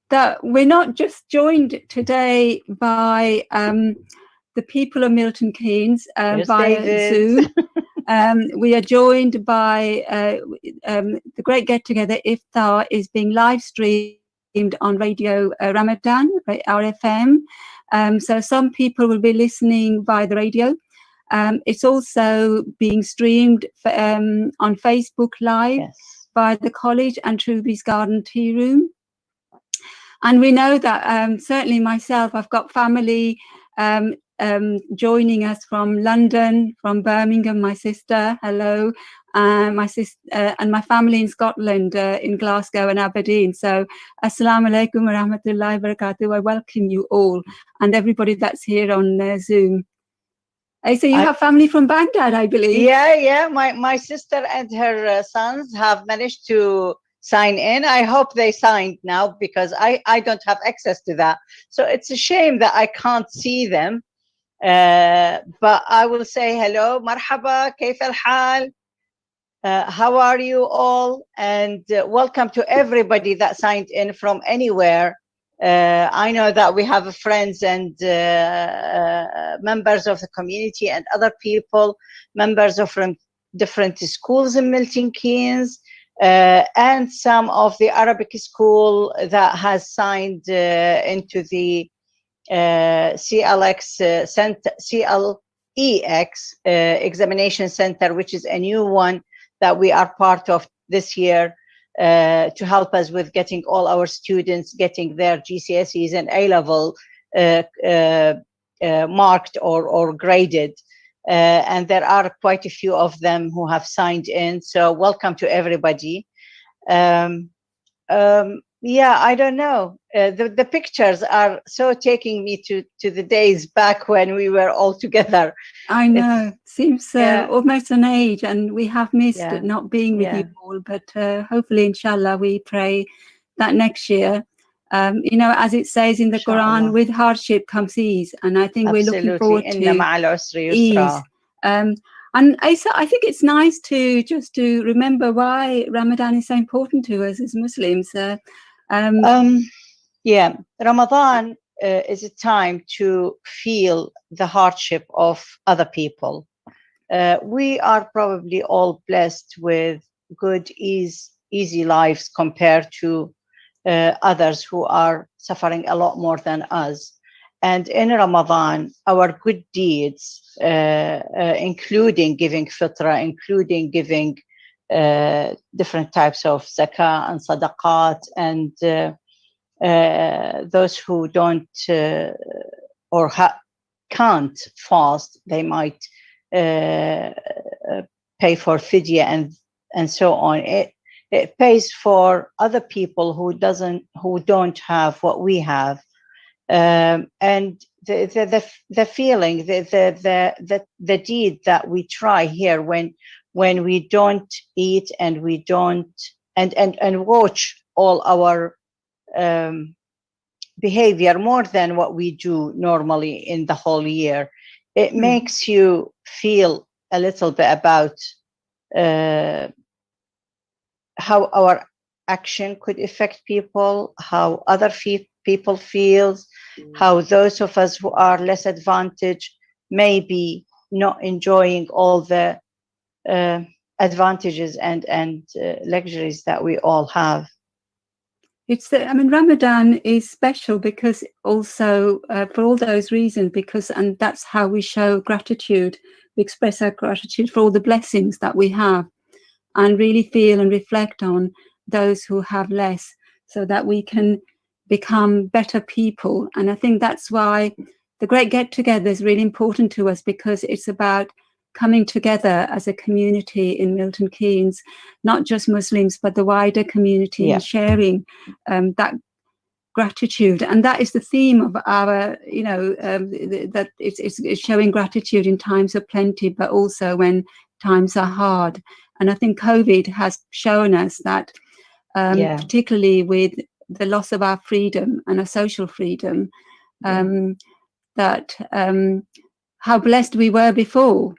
that we're not just joined today by the people of Milton Keynes via Zoom. We are joined by the great get-together Iftar is being live streamed on Radio Ramadan, RFM. So some people will be listening via the radio. It's also being streamed on Facebook Live by the college and Truby's Garden Tea Room. And we know that certainly myself, I've got family joining us from London, from Birmingham, my sister, hello, my sister and my family in Scotland, in Glasgow and Aberdeen. So assalamu alaikum wa rahmatullahi wa barakatuh. I welcome you all and everybody that's here on Zoom. So you have family from Baghdad, I believe. Yeah. My sister and her sons have managed to sign in. I hope they signed now because I don't have access to that. So it's a shame that I can't see them. But I will say hello, marhaba, كيف الحال? How are you all? And welcome to everybody that signed in from anywhere. I know that we have friends and members of the community and other people, members of different schools in Milton Keynes, and some of the Arabic school that has signed into the CLEX examination center, which is a new one that we are part of this year, to help us with getting all our students getting their GCSEs and A-level marked or graded. And there are quite a few of them who have signed in. So welcome to everybody. Yeah, I don't know. The pictures are so taking me to the days back when we were all together. I know. Seems almost an age, and we have missed not being with you all. But hopefully, inshallah, we pray that next year, as it says in the Quran, with hardship comes ease. And I think we're looking forward to ease. And I think it's nice to remember why Ramadan is so important to us as Muslims. Ramadan is a time to feel the hardship of other people. We are probably all blessed with good, easy lives compared to others who are suffering a lot more than us. And in Ramadan, our good deeds, including giving fitra, including giving different types of zakah and sadaqat, and those who don't or can't fast, they might pay for fidya and so on. It pays for other people who don't have what we have. And the feeling, the deed that we try here when we don't eat and we don't and watch all our behavior more than what we do normally in the whole year, it makes you feel a little bit about how our action could affect people, how other people feel, how those of us who are less advantaged may be not enjoying all the advantages and luxuries that we all have. Ramadan is special because also for all those reasons, and that's how we show gratitude. We express our gratitude for all the blessings that we have and really feel and reflect on those who have less so that we can become better people. And I think that's why the Great Get Together is really important to us, because it's about coming together as a community in Milton Keynes, not just Muslims, but the wider community, and sharing that gratitude. And that is the theme of our, that it's showing gratitude in times of plenty, but also when times are hard. And I think COVID has shown us that, particularly with the loss of our freedom and our social freedom, that how blessed we were before.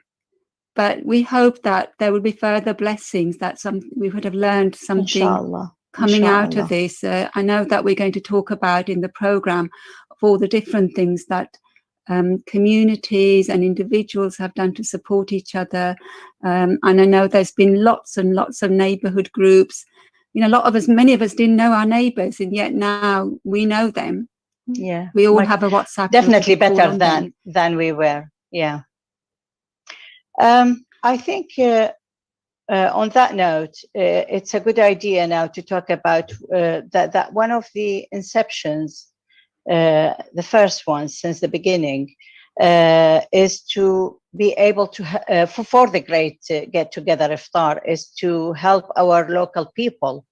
But we hope that there will be further blessings, that we would have learned something, Inshallah. coming out of this. I know that we're going to talk about in the program of all the different things that communities and individuals have done to support each other. And I know there's been lots and lots of neighborhood groups. You know, many of us didn't know our neighbors, and yet now we know them. Yeah. We all have a WhatsApp. Definitely better than we were. Yeah. I think on that note, it's a good idea now to talk about that one of the inceptions, the first one since the beginning, is to be able to, for the great get together Iftar, is to help our local people.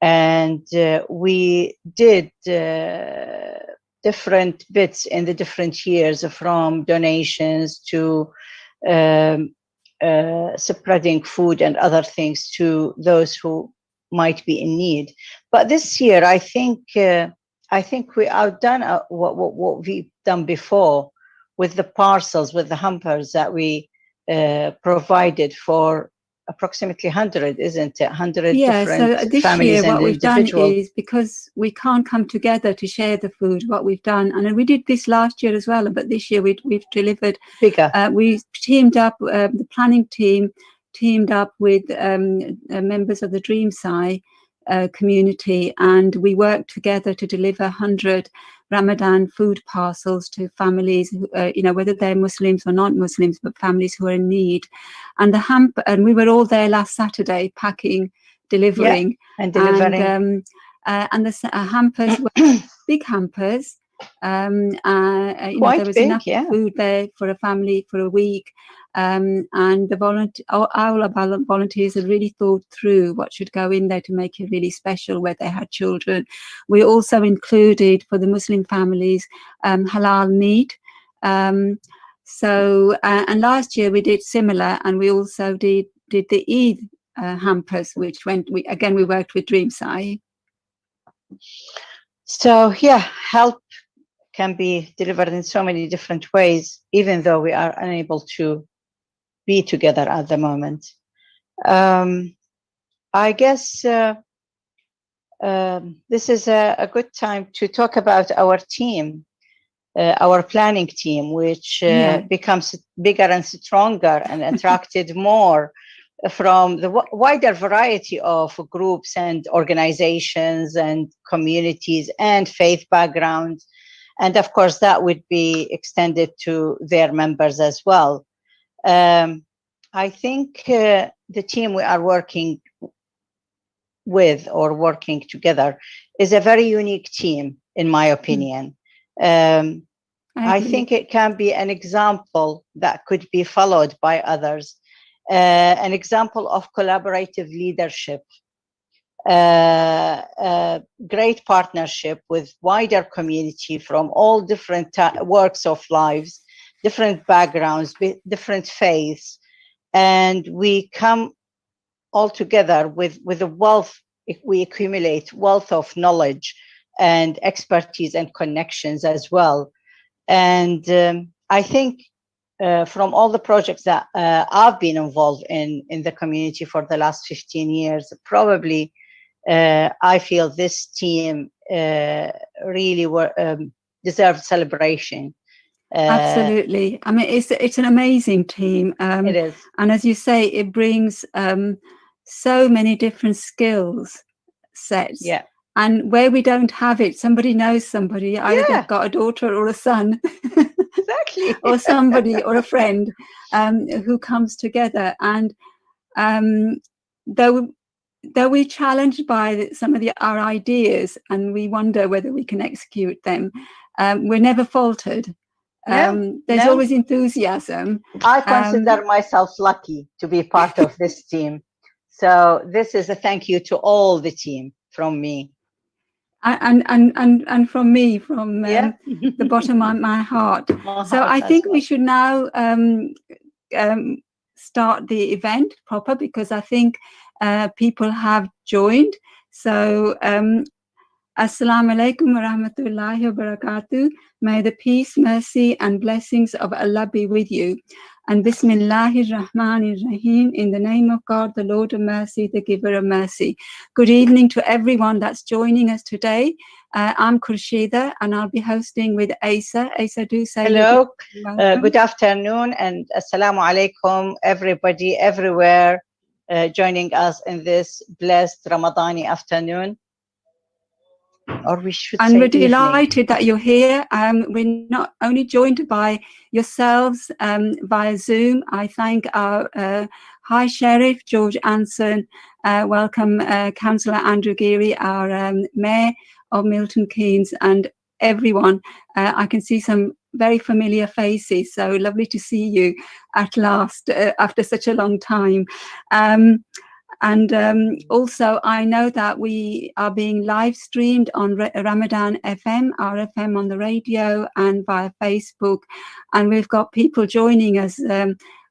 And we did different bits in the different years, from donations to spreading food and other things to those who might be in need. But this year, I think we outdone what we've done before with the parcels, with the hampers that we provided for approximately 100, isn't it? 100 different so this families year, what we've done individuals. is, because we can't come together to share the food, what we've done, and we did this last year as well, but this year we've delivered bigger. We teamed up, the planning team teamed up with members of the Dreamside community, and we worked together to deliver 100 Ramadan food parcels to families, you know, whether they're Muslims or not Muslims, but families who are in need. And and we were all there last Saturday, packing, delivering, and delivering. And the hampers were big hampers. You know, there was big, enough food there for a family for a week. And all our volunteers had really thought through what should go in there to make it really special, where they had children. We also included, for the Muslim families, halal meat. And last year we did similar, and we also did the Eid hampers, which we worked with Dreamside. So help can be delivered in so many different ways, even though we are unable to be together at the moment. I guess this is a good time to talk about our team, our planning team, which becomes bigger and stronger and attracted more from the wider variety of groups and organizations and communities and faith backgrounds. And of course, that would be extended to their members as well. I think the team we are working with, or working together, is a very unique team, in my opinion. I think it can be an example that could be followed by others, an example of collaborative leadership, great partnership with wider community from all different walks of lives, different backgrounds, different faiths, and we come all together with a wealth. We accumulate wealth of knowledge and expertise and connections as well. And I think from all the projects that I've been involved in the community for the last 15 years, probably I feel this team really deserves celebration. Absolutely. I mean, it's an amazing team. It is. And as you say, it brings so many different skills sets. Yeah. And where we don't have it, somebody knows somebody. Either they've got a daughter or a son. Exactly. Or somebody or a friend who comes together. And though we're challenged by some of our ideas and we wonder whether we can execute them, we're never faltered. There's always enthusiasm. I consider myself lucky to be part of this team. So this is a thank you to all the team from me. And from me, from the bottom of my heart. So I think we should now start the event proper, because I think people have joined. So Assalamu alaikum wa rahmatullahi wa barakatuh. May the peace, mercy, and blessings of Allah be with you. And Bismillahir Rahmanir Rahim, in the name of God, the Lord of mercy, the giver of mercy. Good evening to everyone that's joining us today. I'm Khurshida, and I'll be hosting with Asa. Asa, do say hello, good afternoon, and assalamu alaikum, everybody, everywhere, joining us in this blessed Ramadani afternoon. Or we should and say we're delighted evening. that you're here. We're not only joined by yourselves via Zoom. I thank our High Sheriff George Anson, welcome Councillor Andrew Geary, our Mayor of Milton Keynes, and everyone. I can see some very familiar faces, so lovely to see you at last after such a long time. And also, I know that we are being live streamed on Ramadan FM, our FM on the radio, and via Facebook. And we've got people joining us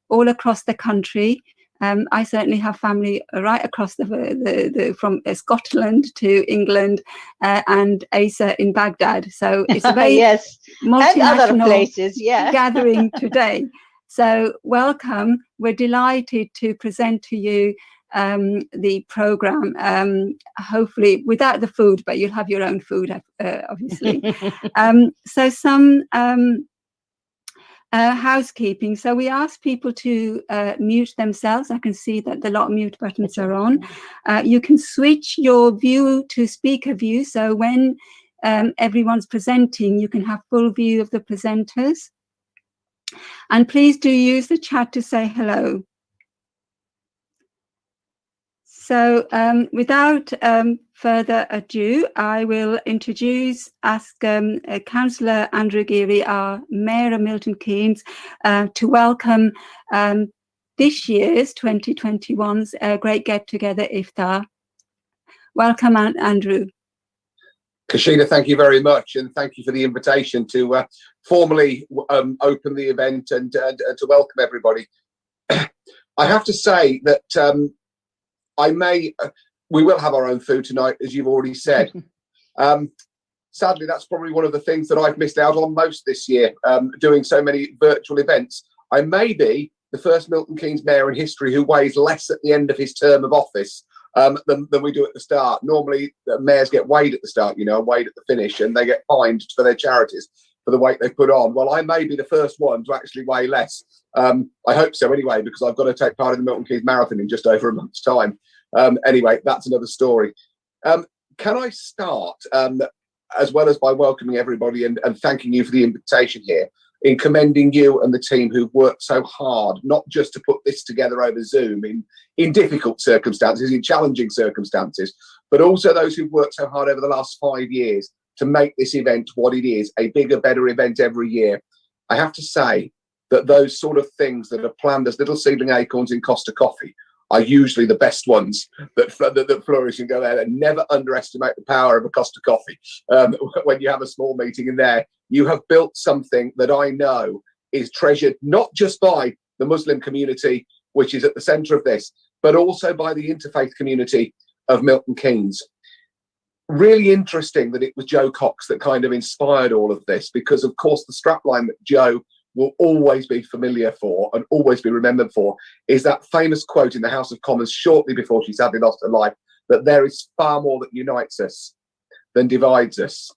all across the country. I certainly have family right across from Scotland to England, and Asa in Baghdad. So it's a very yes, multinational and other places, gathering today. So welcome. We're delighted to present to you the program, hopefully without the food, but you'll have your own food, obviously. So some housekeeping. So we ask people to mute themselves. I can see that the lot of mute buttons are on. You can switch your view to speaker view. So when everyone's presenting, you can have full view of the presenters. And please do use the chat to say hello. So without further ado, I will ask Councillor Andrew Geary, our Mayor of Milton Keynes, to welcome this year's 2021's Great Get Together Iftar. Welcome, Andrew. Khurshida, thank you very much, and thank you for the invitation to formally open the event and to welcome everybody. I have to say that we will have our own food tonight, as you've already said. Sadly, that's probably one of the things that I've missed out on most this year, doing so many virtual events. I may be the first Milton Keynes mayor in history who weighs less at the end of his term of office than we do at the start. Normally, mayors get weighed at the start, weighed at the finish, and they get fined for their charities for the weight they put on. Well, I may be the first one to actually weigh less. I hope so anyway, because I've got to take part in the Milton Keynes Marathon in just over a month's time. Anyway, that's another story. Can I start, as well as by welcoming everybody and thanking you for the invitation here, in commending you and the team who've worked so hard, not just to put this together over Zoom in difficult circumstances, in challenging circumstances, but also those who've worked so hard over the last 5 years to make this event what it is, a bigger, better event every year. I have to say that those sort of things that are planned as little seedling acorns in Costa Coffee are usually the best ones that flourish and go there. And never underestimate the power of a Costa Coffee. When you have a small meeting in there, you have built something that I know is treasured not just by the Muslim community, which is at the centre of this, but also by the interfaith community of Milton Keynes. Really interesting that it was Joe Cox that kind of inspired all of this, because of course the strapline that Joe will always be familiar for and always be remembered for is that famous quote in the House of Commons shortly before she sadly lost her life, that there is far more that unites us than divides us.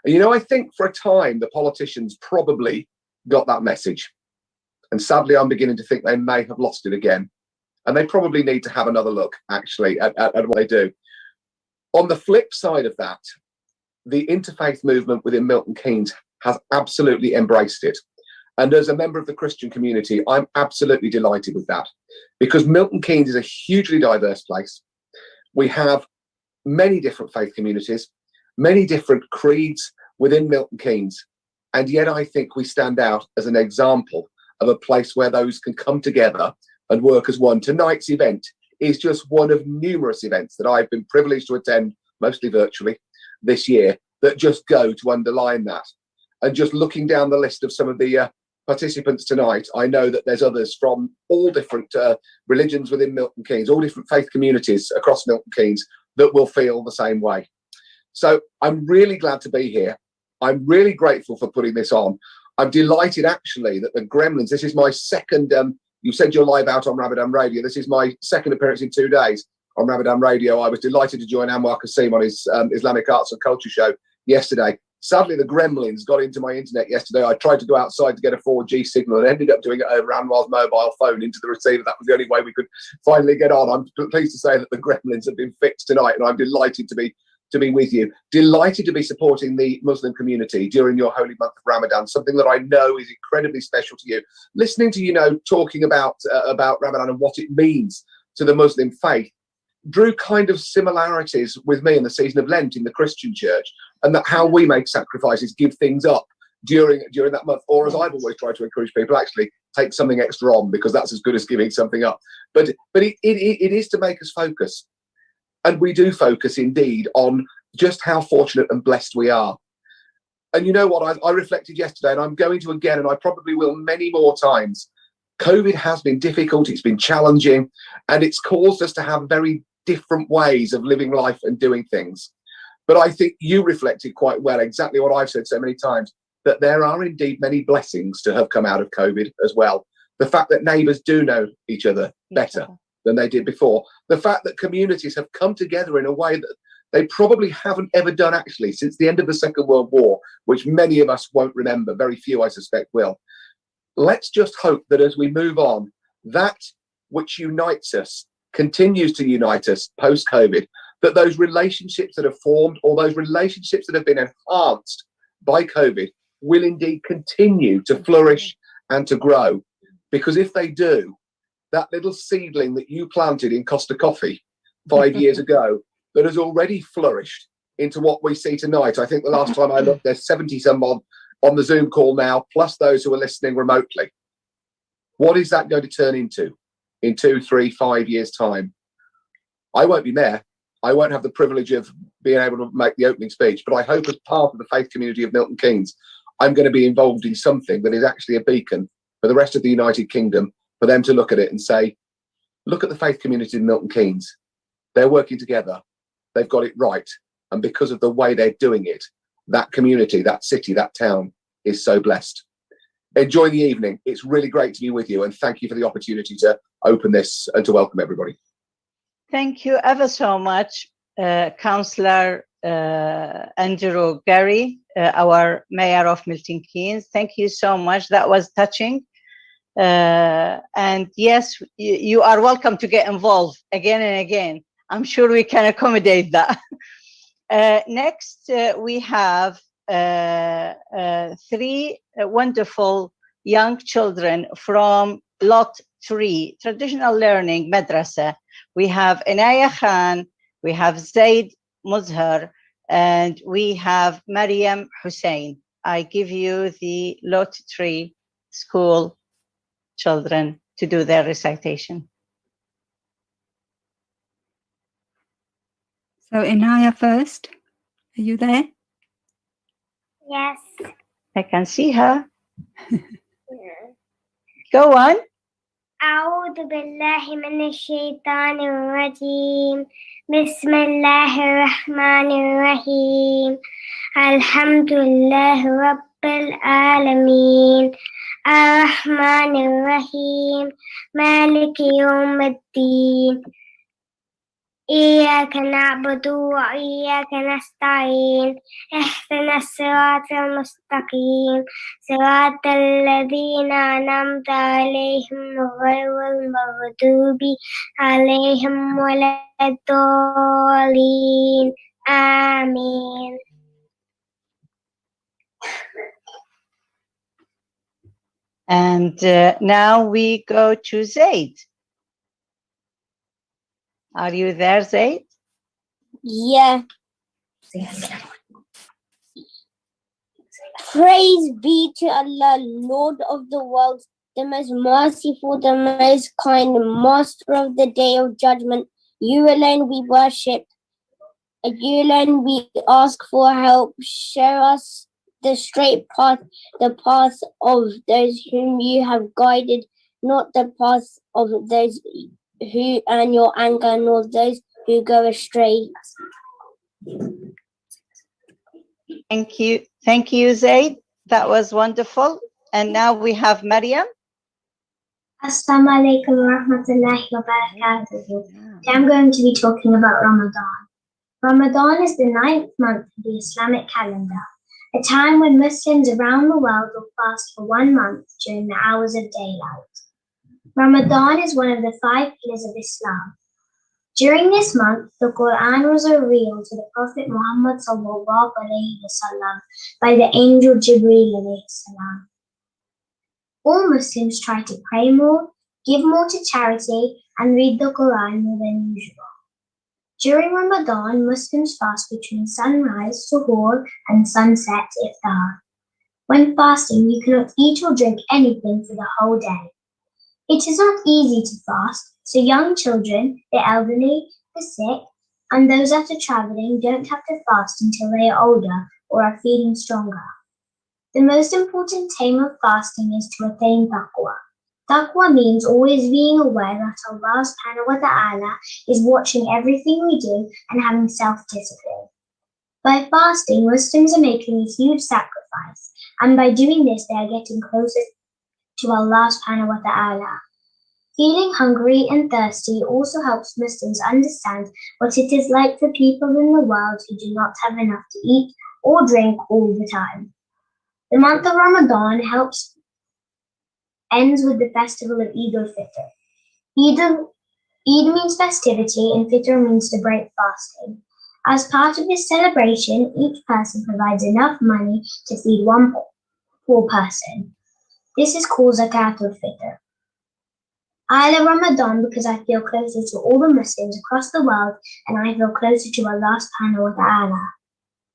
And I think for a time the politicians probably got that message, and sadly I'm beginning to think they may have lost it again, and they probably need to have another look actually at what they do. On the flip side of that, the interfaith movement within Milton Keynes has absolutely embraced it. And as a member of the Christian community, I'm absolutely delighted with that, because Milton Keynes is a hugely diverse place. We have many different faith communities, many different creeds within Milton Keynes. And yet I think we stand out as an example of a place where those can come together and work as one. Tonight's event is just one of numerous events that I've been privileged to attend, mostly virtually, this year, that just go to underline that. And just looking down the list of some of the participants tonight, I know that there's others from all different religions within Milton Keynes, all different faith communities across Milton Keynes that will feel the same way. So I'm really glad to be here. I'm really grateful for putting this on. I'm delighted actually that the Gremlins, this is my second, you said you're live out on Ramadan Radio. This is my second appearance in 2 days on Ramadan Radio. I was delighted to join Anwar Kasim on his Islamic Arts and Culture show yesterday. Sadly, the Gremlins got into my internet yesterday. I tried to go outside to get a 4G signal and ended up doing it over Anwar's mobile phone into the receiver. That was the only way we could finally get on. I'm pleased to say that the Gremlins have been fixed tonight, and I'm delighted to be with you. Delighted to be supporting the Muslim community during your holy month of Ramadan, something that I know is incredibly special to you. Listening to, you know, talking about Ramadan and what it means to the Muslim faith drew kind of similarities with me in the season of Lent in the Christian church, and that how we make sacrifices, give things up during that month, or as I've always tried to encourage people, actually take something extra on, because that's as good as giving something up. But it is to make us focus, and we do focus indeed on just how fortunate and blessed we are. And you know what, I reflected yesterday, and I'm going to again, and I probably will many more times. COVID has been difficult, it's been challenging, and it's caused us to have very different ways of living life and doing things. But I think you reflected quite well exactly what I've said so many times, that there are indeed many blessings to have come out of COVID as well. The fact that neighbours do know each other better than they did before. The fact that communities have come together in a way that they probably haven't ever done actually since the end of the Second World War, which many of us won't remember, very few I suspect will. Let's just hope that as we move on, that which unites us continues to unite us post-COVID, that those relationships that have formed, or those relationships that have been enhanced by COVID, will indeed continue to flourish and to grow. Because if they do, that little seedling that you planted in Costa Coffee 5 years ago, that has already flourished into what we see tonight. I think the last time I looked, there's 70 some odd on the Zoom call now, plus those who are listening remotely. What is that going to turn into in 2, 3, 5 years' time? I won't be mayor. I won't have the privilege of being able to make the opening speech, but I hope as part of the faith community of Milton Keynes, I'm going to be involved in something that is actually a beacon for the rest of the United Kingdom, for them to look at it and say, look at the faith community in Milton Keynes. They're working together. They've got it right. And because of the way they're doing it, that community, that city, that town is so blessed. Enjoy the evening. It's really great to be with you. And thank you for the opportunity to open this and to welcome everybody. Thank you ever so much, Councillor Andrew Gary, our Mayor of Milton Keynes. Thank you so much. That was touching. And yes, you are welcome to get involved again and again. I'm sure we can accommodate that. Next, we have 3 wonderful young children from Lot 3, Traditional Learning Madrasa. We have Inaya Khan, we have Zaid Muzhar, and we have Maryam Hussein. I give you the Lot 3 school children to do their recitation. So Inaya first. Are you there? Yes. I can see her. Go on. أعوذ بالله من الشيطان الرجيم بسم الله الرحمن الرحيم الحمد لله رب العالمين الرحمن الرحيم مالك يوم الدين إياك نعبد وإياك نستعين اهدنا الصراط المستقيم صراط الذين أنعمت عليهم غير المغضوب عليهم ولا الضالين آمين. And now we go to Zaid. Are you there, Zaid? Yeah. Praise be to Allah, Lord of the worlds, the most merciful, the most kind, Master of the day of judgment. You alone we worship. You alone we ask for help. Show us the straight path, the path of those whom you have guided, not the path of those who earn your anger, nor those who go astray. Thank you, Zaid. That was wonderful. And now we have Maryam. Assalamu alaikum wa rahmatullahi wa barakatuh. I'm going to be talking about Ramadan. Ramadan is the 9th month of the Islamic calendar, a time when Muslims around the world will fast for 1 month during the hours of daylight. Ramadan is one of the 5 pillars of Islam. During this month, the Quran was revealed to the Prophet Muhammad sallallahu alaihi wasallam by the angel Jibreel alayhi salam. All Muslims try to pray more, give more to charity, and read the Quran more than usual. During Ramadan, Muslims fast between sunrise, suhoor, and sunset, iftar. When fasting, you cannot eat or drink anything for the whole day. It is not easy to fast, so young children, the elderly, the sick, and those that are traveling don't have to fast until they are older or are feeling stronger. The most important aim of fasting is to attain taqwa. Taqwa means always being aware that Allah subhanahu wa ta'ala is watching everything we do and having self-discipline. By fasting, Muslims are making a huge sacrifice, and by doing this, they are getting closer to Allah subhanahu wa ta'ala. Feeling hungry and thirsty also helps Muslims understand what it is like for people in the world who do not have enough to eat or drink all the time. The month of Ramadan ends with the festival of Eid al-Fitr. Eid means festivity and Fitr means to break fasting. As part of this celebration, each person provides enough money to feed one poor person. This is called Zakat al-Fitr. I love Ramadan because I feel closer to all the Muslims across the world and I feel closer to Allah subhanahu wa ta'ala.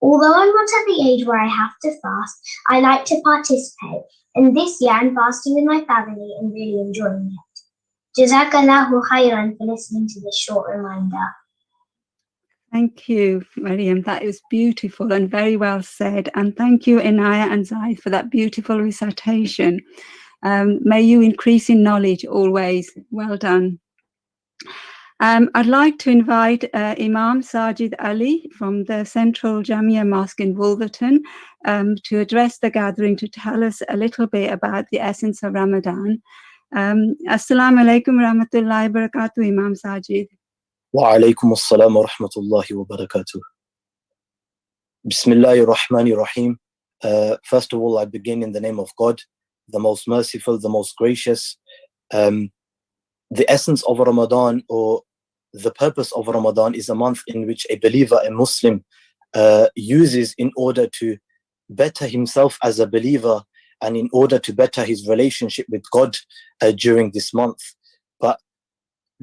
Although I'm not at the age where I have to fast, I like to participate. And this year I'm fasting with my family and really enjoying it. Jazakallahu khairan for listening to this short reminder. Thank you, Maryam. That is beautiful and very well said. And thank you, Inaya and Zaid, for that beautiful recitation. May you increase in knowledge always. Well done. I'd like to invite Imam Sajid Ali from the Central Jamia Mosque in Wolverton to address the gathering to tell us a little bit about the essence of Ramadan. Assalamu alaikum rahmatullahi wa barakatuh, Imam Sajid. Wa alaikum assalam wa rahmatullahi wa barakatuh. Bismillahir Rahmanir Rahim. First of all, I begin in the name of God, the most merciful, the most gracious. The essence of Ramadan, or the purpose of Ramadan, is a month in which a believer, a Muslim, uses in order to better himself as a believer and in order to better his relationship with God during this month. But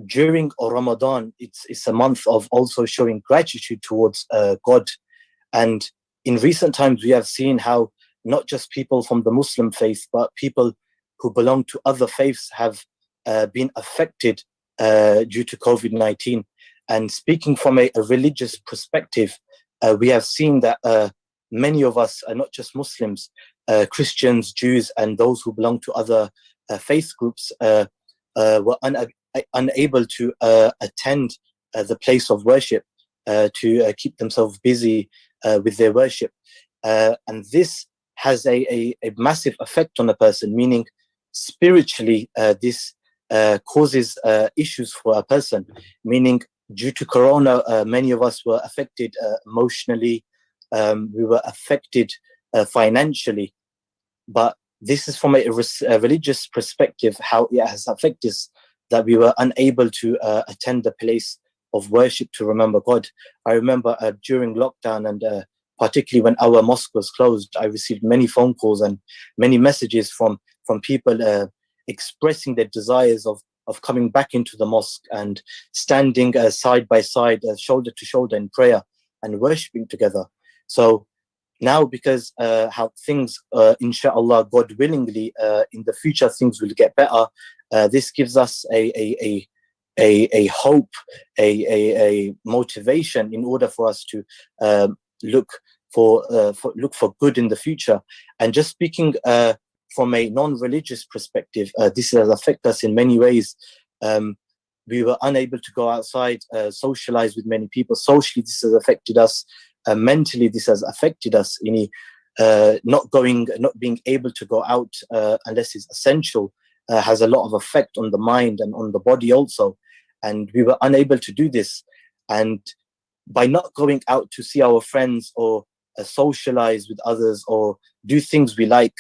during Ramadan, it's a month of also showing gratitude towards God. And in recent times, we have seen how not just people from the Muslim faith, but people who belong to other faiths have been affected due to COVID-19. And speaking from a religious perspective, we have seen that many of us are not just Muslims, Christians, Jews, and those who belong to other faith groups were unable to attend the place of worship to keep themselves busy with their worship. And this has a massive effect on a person, meaning spiritually this causes issues for a person, meaning due to Corona, many of us were affected emotionally, we were affected financially. But this is from a religious perspective, how it has affected us, that we were unable to attend the place of worship to remember God. I remember during lockdown, and particularly when our mosque was closed, I received many phone calls and many messages from people expressing their desires of coming back into the mosque and standing side by side, shoulder to shoulder in prayer and worshipping together. So now, because how things, inshallah, God willingly, in the future things will get better, this gives us a hope, a motivation in order for us to look for good in the future. And just speaking from a non-religious perspective, this has affected us in many ways. We were unable to go outside, socialize with many people. Socially, this has affected us. mentally this has affected us. Not being able to go out unless it's essential has a lot of effect on the mind and on the body also. And we were unable to do this. And by not going out to see our friends or socialize with others or do things we like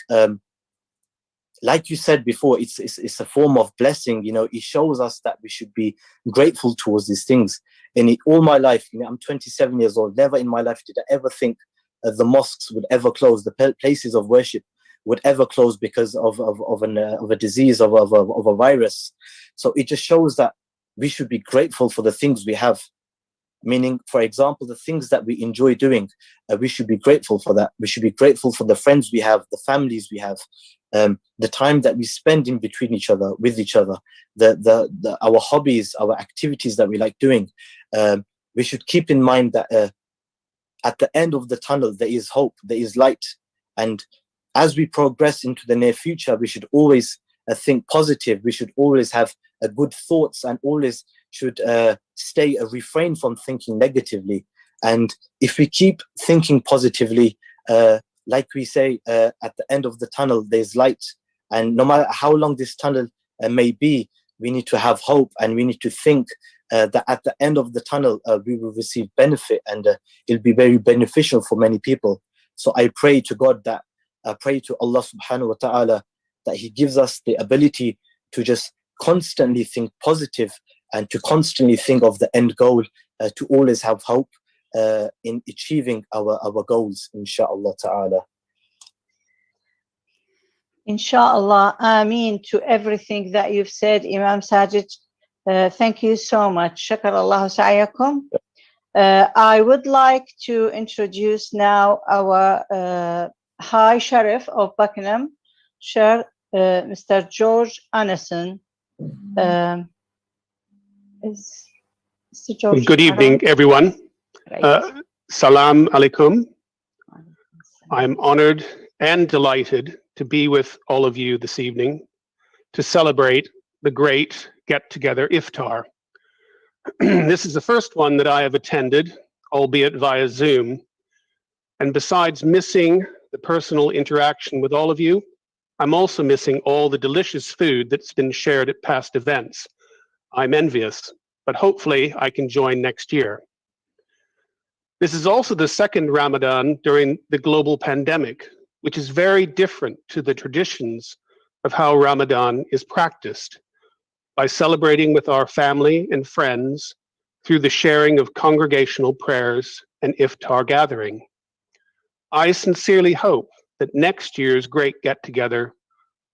you said before, it's a form of blessing. It shows us that we should be grateful towards these things. And all my life, I'm 27 years old, never in my life did I ever think the mosques would ever close, the places of worship would ever close because of a disease, of a virus. So it just shows that we should be grateful for the things we have. Meaning, for example, the things that we enjoy doing, we should be grateful for that. We should be grateful for the friends we have, the families we have, the time that we spend in between each other, with each other, our hobbies, our activities that we like doing. We should keep in mind that at the end of the tunnel, there is hope, there is light. And as we progress into the near future, we should always think positive. We should always have good thoughts and always should refrain from thinking negatively. And if we keep thinking positively, like we say, at the end of the tunnel, there's light. And no matter how long this tunnel may be, we need to have hope, and we need to think that at the end of the tunnel, we will receive benefit, and it'll be very beneficial for many people. So I pray to God that, I pray to Allah subhanahu wa ta'ala that He gives us the ability to just constantly think positive and to constantly think of the end goal, to always have hope in achieving our goals, inshaAllah ta'ala. Inshallah, Ameen to everything that you've said, Imam Sajid. Thank you so much. Shakarallahu sa'yakum. I would like to introduce now our High Sheriff of Buckinghamshire, Mr. George Anderson. Mr. George, good evening, everyone. Salam alaikum. I'm honored and delighted to be with all of you this evening to celebrate the great get-together Iftar. This is the first one that I have attended, albeit via Zoom. And besides missing the personal interaction with all of you, I'm also missing all the delicious food that's been shared at past events. I'm envious, but hopefully I can join next year. This is also the second Ramadan during the global pandemic, which is very different to the traditions of how Ramadan is practiced, by celebrating with our family and friends through the sharing of congregational prayers and iftar gathering. I sincerely hope that next year's great get-together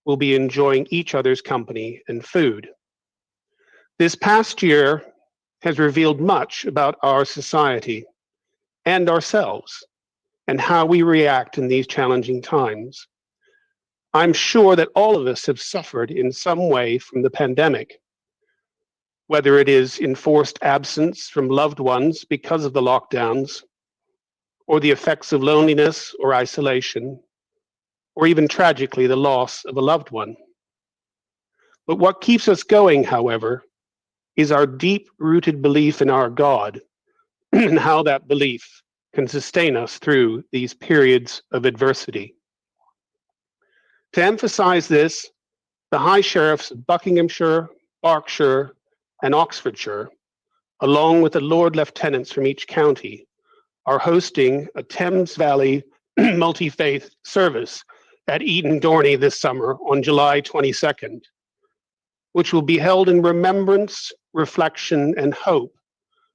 will be enjoying each other's company and food. This past year has revealed much about our society and ourselves and how we react in these challenging times. I'm sure that all of us have suffered in some way from the pandemic, whether it is enforced absence from loved ones because of the lockdowns, or the effects of loneliness or isolation, or even tragically the loss of a loved one. But what keeps us going, however, is our deep-rooted belief in our God and how that belief can sustain us through these periods of adversity. To emphasize this, the High Sheriffs of Buckinghamshire, Berkshire, and Oxfordshire, along with the Lord Lieutenants from each county, are hosting a Thames Valley multi-faith service at Eton Dorney this summer on July 22nd, which will be held in remembrance, reflection, and hope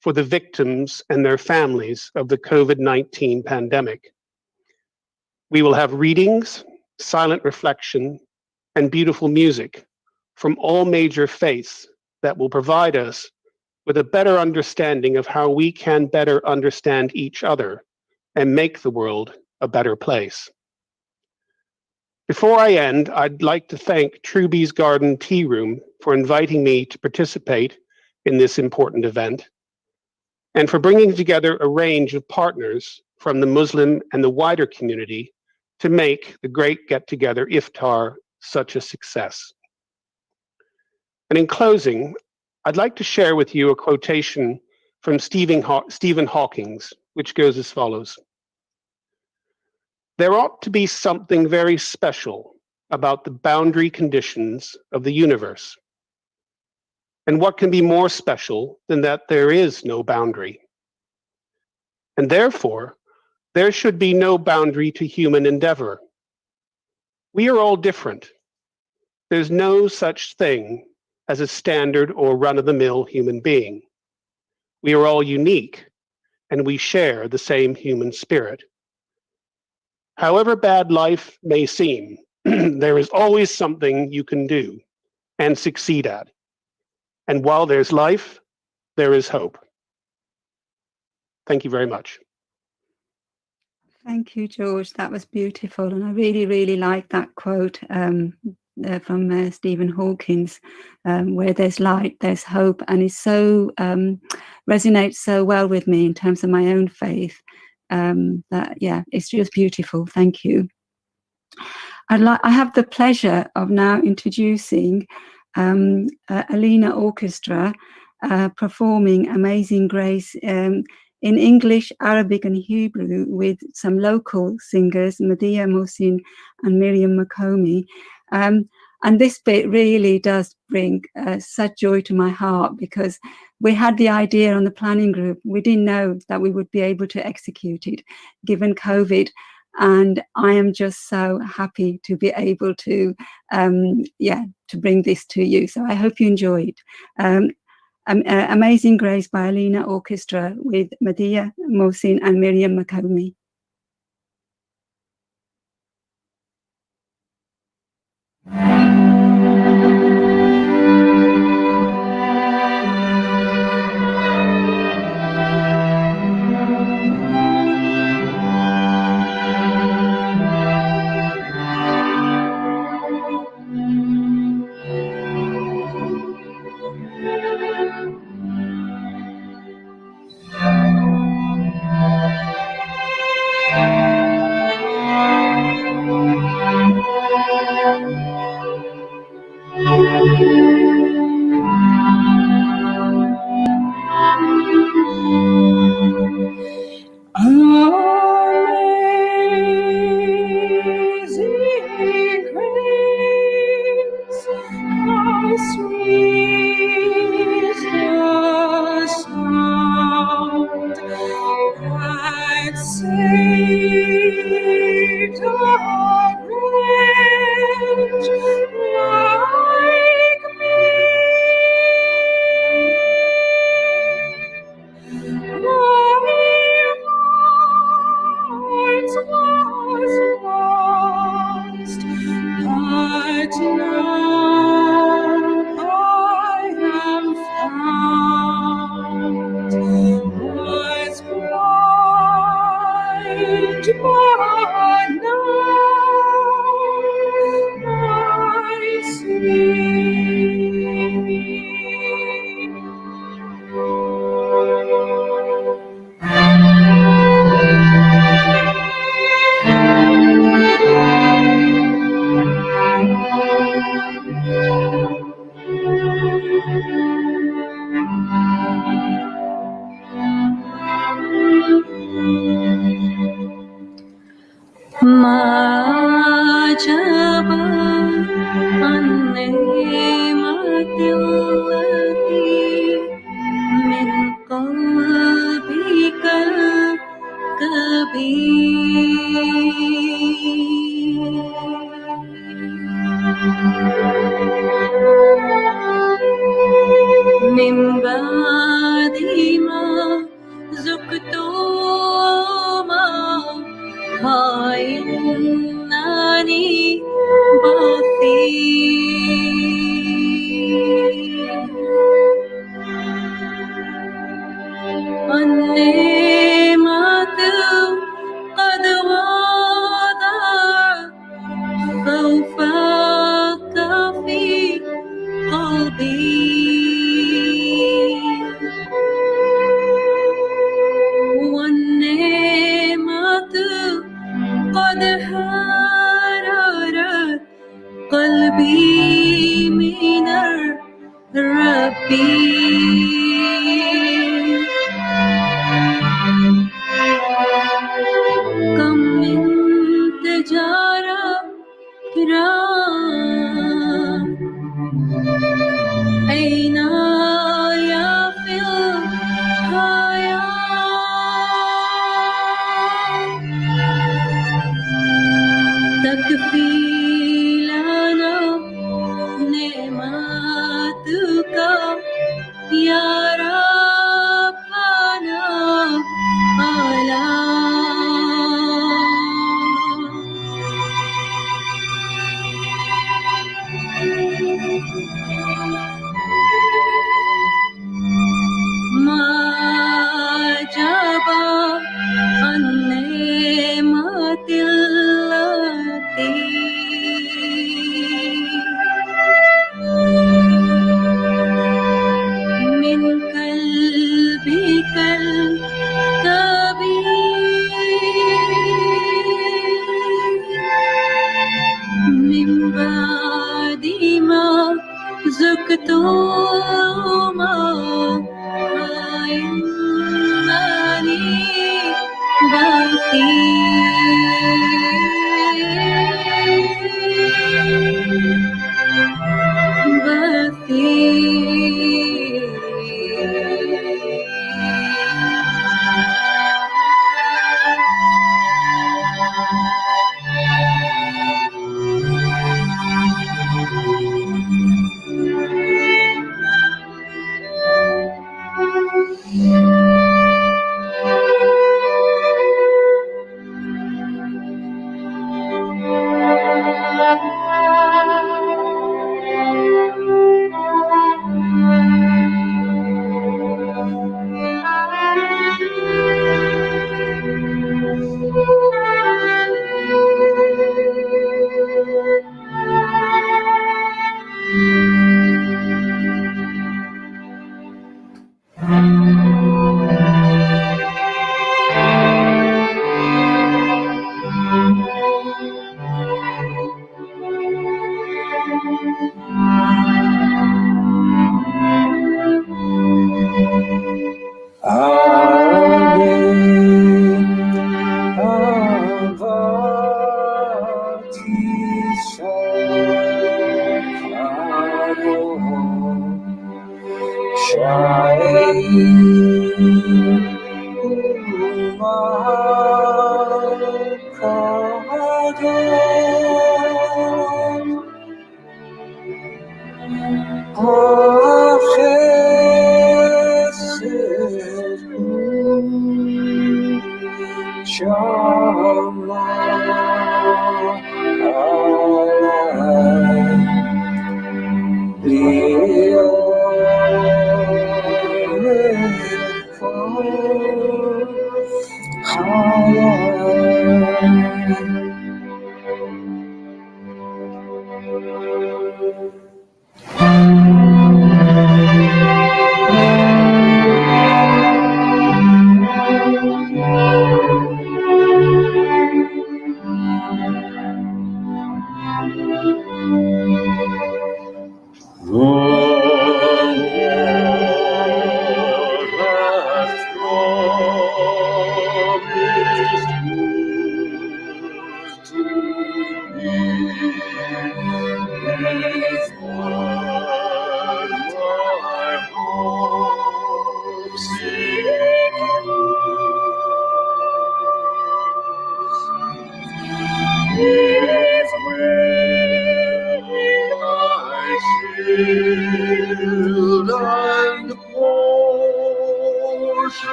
for the victims and their families of the COVID-19 pandemic. We will have readings, silent reflection, and beautiful music from all major faiths that will provide us with a better understanding of how we can better understand each other and make the world a better place. Before I end, I'd like to thank Truby's Garden Tea Room for inviting me to participate in this important event, and for bringing together a range of partners from the Muslim and the wider community to make the great get-together Iftar such a success. And in closing, I'd like to share with you a quotation from Stephen Hawking, which goes as follows. There ought to be something very special about the boundary conditions of the universe. And what can be more special than that there is no boundary? And therefore, there should be no boundary to human endeavor. We are all different. There's no such thing as a standard or run-of-the-mill human being. We are all unique, and we share the same human spirit. However bad life may seem, there is always something you can do and succeed at. And while there's life, there is hope. Thank you very much. Thank you, George. That was beautiful. And I really, really like that quote from Stephen Hawking, where there's light, there's hope. And it so resonates so well with me in terms of my own faith. That, yeah, it's just beautiful. Thank you. I have the pleasure of now introducing Alina Orchestra performing Amazing Grace in English, Arabic and Hebrew with some local singers, Medea Mohsin and Miriam Makomi. And this bit really does bring such joy to my heart, because we had the idea on the planning group. We didn't know that we would be able to execute it given COVID. And I am just so happy to be able to, to bring this to you. So I hope you enjoyed. Amazing Grace by Alina Orchestra with Medea Mohsin and Miriam Makomi. قلبي تكفي لنا نعمتك يا ربنا على ما جاب عن نعمة التي من قلبك الكبير من بعد ما ذقت ما فإنني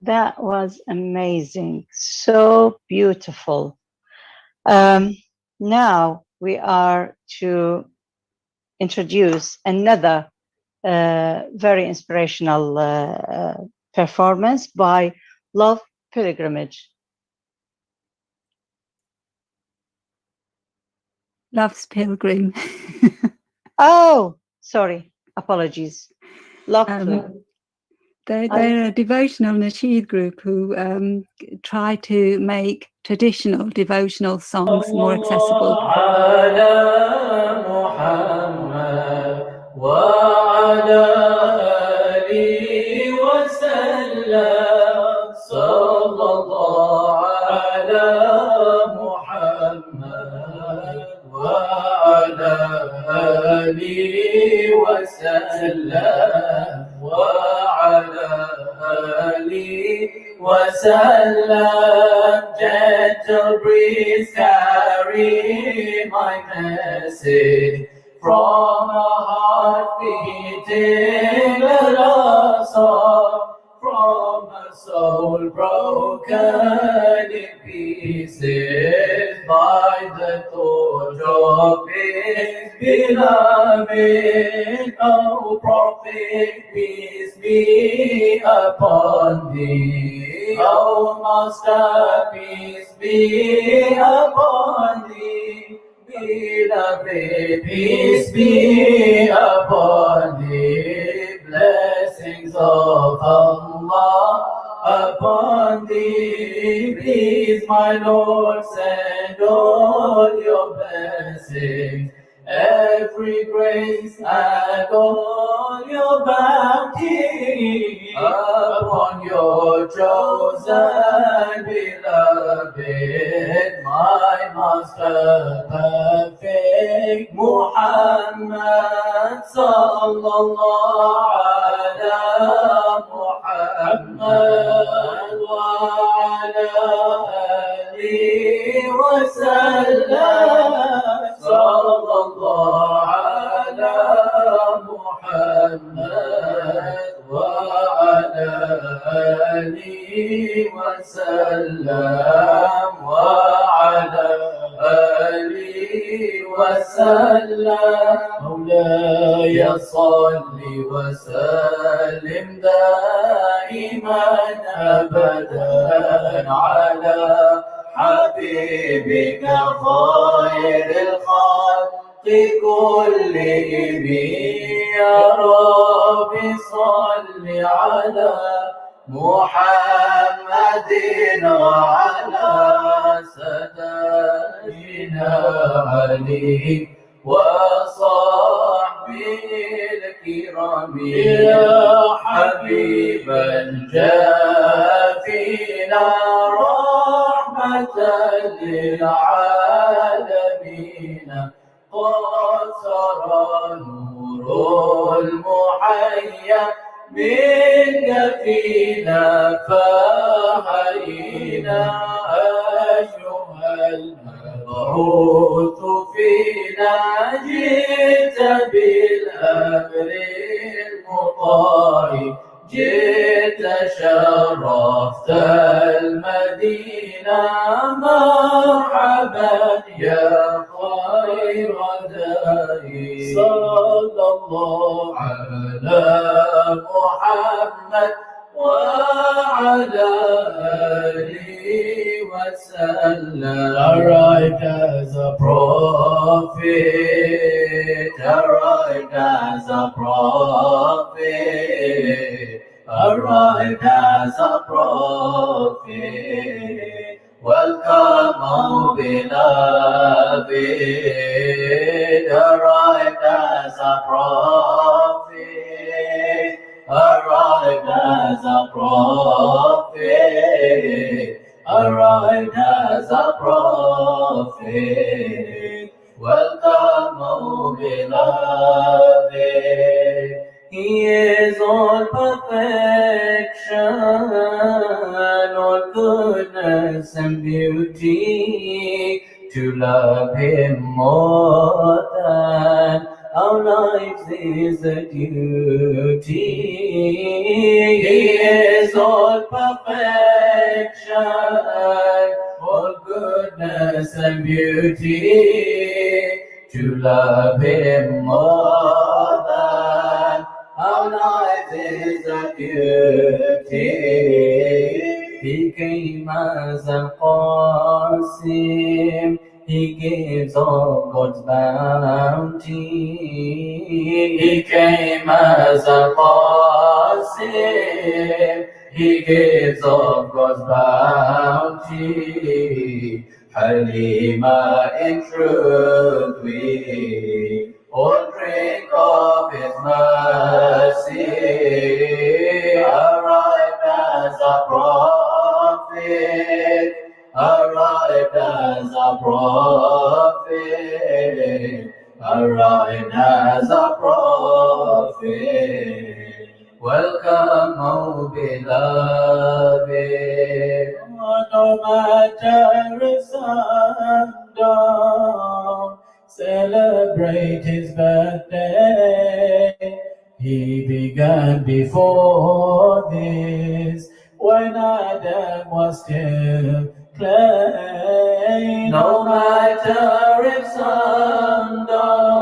That was amazing. So beautiful. Now we are to introduce another very inspirational performance by Love Pilgrimage. Love's Pilgrim. Oh, sorry. Apologies. Lovely. They're a devotional nasheed group who try to make traditional devotional songs more accessible. Gentle breeze carry my message from a heart beating a love song, from a soul broken in pieces by the torch of his beloved. O Prophet, peace be upon thee. O Master, peace be upon thee. Beloved, peace be upon thee. Blessings of Allah upon thee. Please, my Lord, send all your blessings, every grace and all your bounty upon your chosen beloved, my Master perfect Muhammad sallallahu ala Muhammad wa ala alihi wa sallam. Sallallahu ala Muhammad wa ala alihi wa sallam wa ala alihi wa sallam. مولاي صل وسلم دائما أبدا على حبيبك خير الخلق كلهم. يا رب صل على محمد وعلى سيدنا علي وصحبه الكرام. يا حبيب الجافين رحمة للعالمين، قد سرى نور المحيا منك فينا فحيينا. أيها المبعوث فينا جئت بالأمر المطاع، جئت شرفت المدينة. مرحبا يا خير داعي. صلى الله على محمد وعلى آله وسلم. Arrived as a prophet, arrived as a prophet, arrived as a prophet. Welcome, O beloved, arrived as a prophet, arrived as a prophet, arrived as a prophet. Welcome, O beloved. He is all perfection, all goodness and beauty. To love him more than our lives is a duty. He is all perfection, all goodness and beauty. To love him more than our lives is a duty. He came as a Qasim, he gives of God's bounty. He came as a Qasim, save. He gives of God's bounty. Halima, in truth we all drink of His mercy. Arrived as a prophet, arrived as a prophet, arrived as a prophet. Welcome, O beloved. No matter is undone, celebrate His birthday. He began before this, when Adam was still clay. No matter if undone,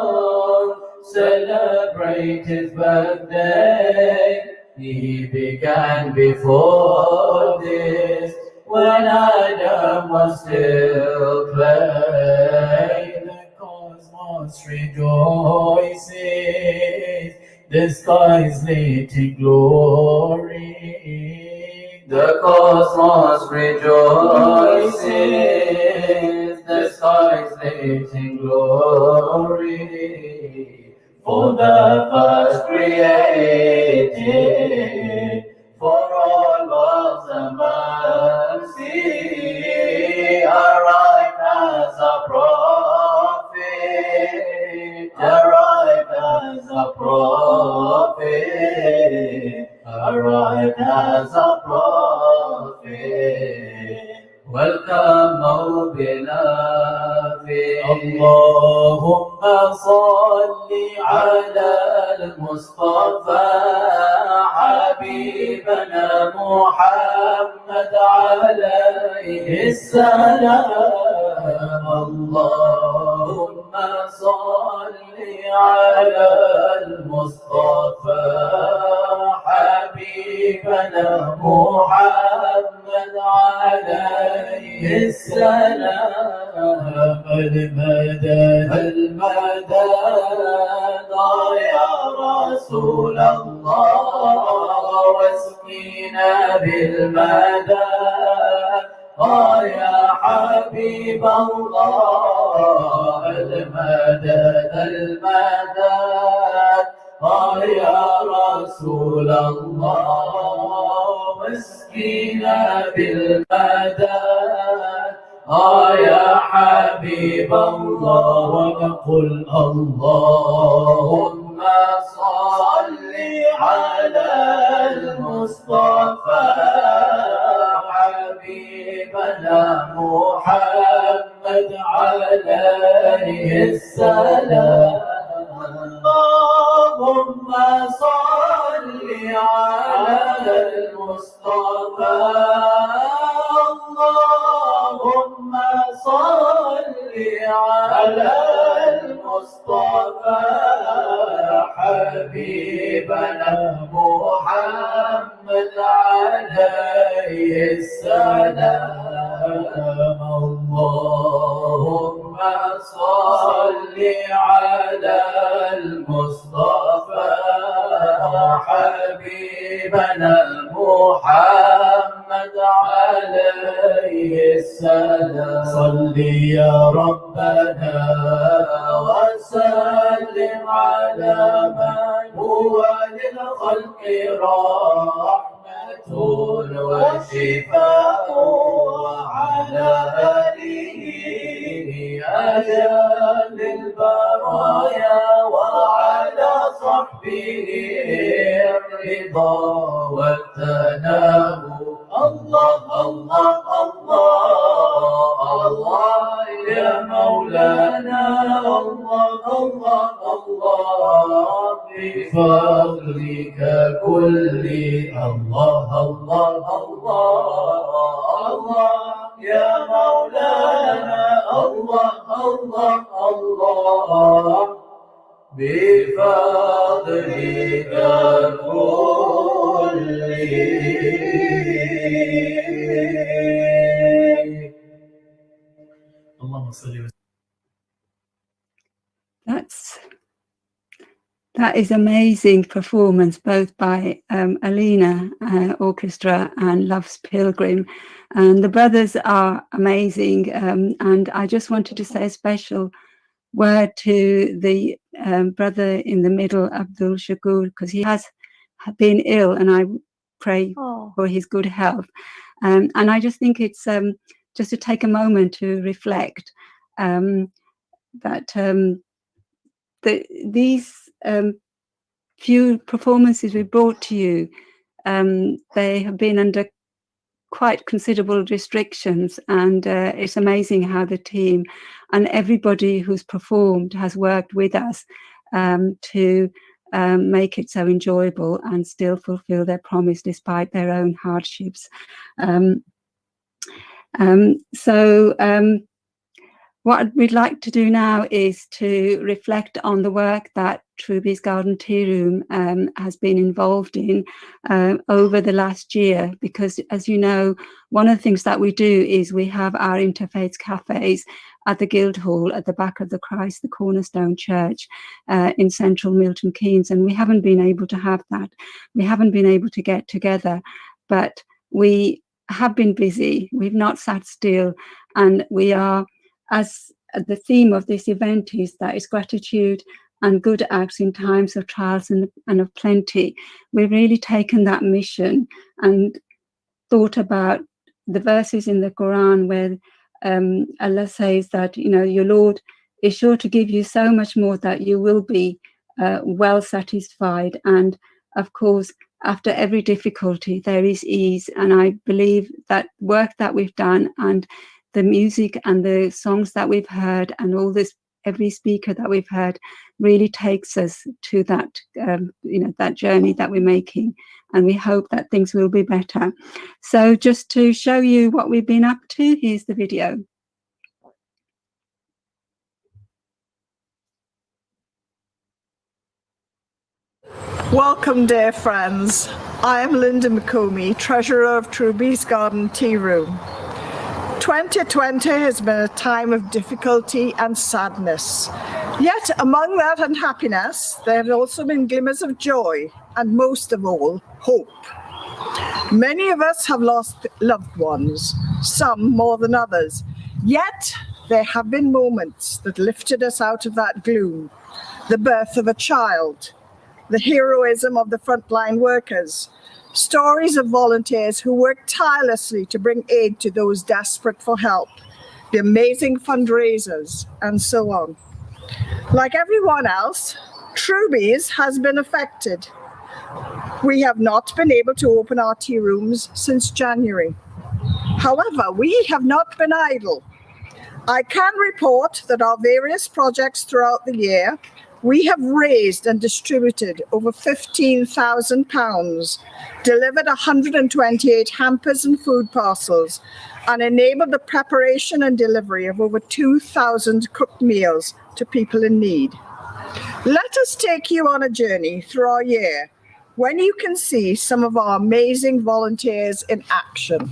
celebrate His birthday. He began before this, when Adam was still clay. The cosmos rejoices, the skies lit in glory. The cosmos rejoices, the skies lit in glory. For the first created, for all was a mercy, arrived as a prophet, arrived as a prophet, arrived as a prophet. Welcome, O beloved. Allahumma salli ala al-Mustafa Habibana Muhammad alayhi salam. Allahumma salli ala al-Mustafa Habibana Muhammad alayhi السلام. المدد المدد يا رسول الله، واسقينا بالمدد يا حبيب الله. المدد المدد يا رسول الله، واسقينا بالمدد يا حبيب الله. ونقول اللهم صل على المصطفى حبيبنا محمد عليه السلام. اللهم صل على المصطفى، اللهم صل على المصطفى حبيبنا محمد عليه السلام. اللهم صل على المصطفى حبيبنا محمد عليه السلام. صل يا ربنا وسلم على من هو للخلق رحمة وشفاء، وعلى آله أجل للبرايا، وعلى صحبه الرضا والثناء. الله الله الله الله يا مولانا، الله الله الله بفضلك كل. الله الله الله الله يا مولانا، الله الله الله بفضلك كل. اللهم صل وسلم. That is amazing performance, both by Alina Orchestra and Love's Pilgrim. And the brothers are amazing. And I just wanted to say a special word to the brother in the middle, Abdul Shakur, because he has been ill, and I pray for his good health. And I just think it's just to take a moment to reflect that these few performances we brought to you, they have been under quite considerable restrictions, and it's amazing how the team and everybody who's performed has worked with us to make it so enjoyable and still fulfill their promise despite their own hardships. What we'd like to do now is to reflect on the work that Truby's Garden Tea Room has been involved in over the last year, because, as you know, one of the things that we do is we have our Interfaith cafes at the Guildhall at the back of the Christ, the Cornerstone Church in central Milton Keynes, and we haven't been able to have that. We haven't been able to get together, but we have been busy. We've not sat still, and we are, as the theme of this event is that it's gratitude and good acts in times of trials and of plenty. We've really taken that mission and thought about the verses in the Quran where Allah says that, you know, your Lord is sure to give you so much more that you will be well satisfied. And of course, after every difficulty, there is ease. And I believe that work that we've done and the music and the songs that we've heard and all this, every speaker that we've heard really takes us to that, that journey that we're making. And we hope that things will be better. So just to show you what we've been up to, here's the video. Welcome, dear friends. I am Linda McComey, Treasurer of Truby's Garden Tea Room. 2020 has been a time of difficulty and sadness. Yet among that unhappiness, there have also been glimmers of joy and, most of all, hope. Many of us have lost loved ones, some more than others. Yet there have been moments that lifted us out of that gloom. The birth of a child, the heroism of the frontline workers, stories of volunteers who work tirelessly to bring aid to those desperate for help, the amazing fundraisers, and so on. Like everyone else, Truby's has been affected. We have not been able to open our tea rooms since January. However, we have not been idle. I can report that our various projects throughout the year, we have raised and distributed over £15,000, delivered 128 hampers and food parcels, and enabled the preparation and delivery of over 2,000 cooked meals to people in need. Let us take you on a journey through our year when you can see some of our amazing volunteers in action.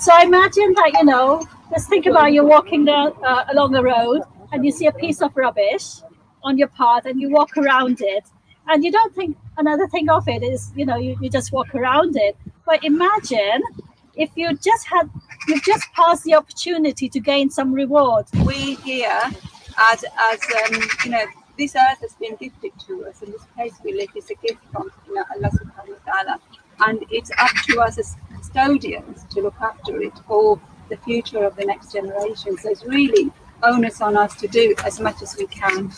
So I met imagine that, you know, just think about you're walking down, along the road and you see a piece of rubbish on your path and you walk around it and you don't think another thing of it is, you know, you just walk around it. But imagine if you just passed the opportunity to gain some reward. We here, as you know, this earth has been gifted to us, and this place we live is a gift from Allah subhanahu wa ta'ala. And it's up to us as custodians to look after it for the future of the next generation. So it's really onus on us to do as much as we can.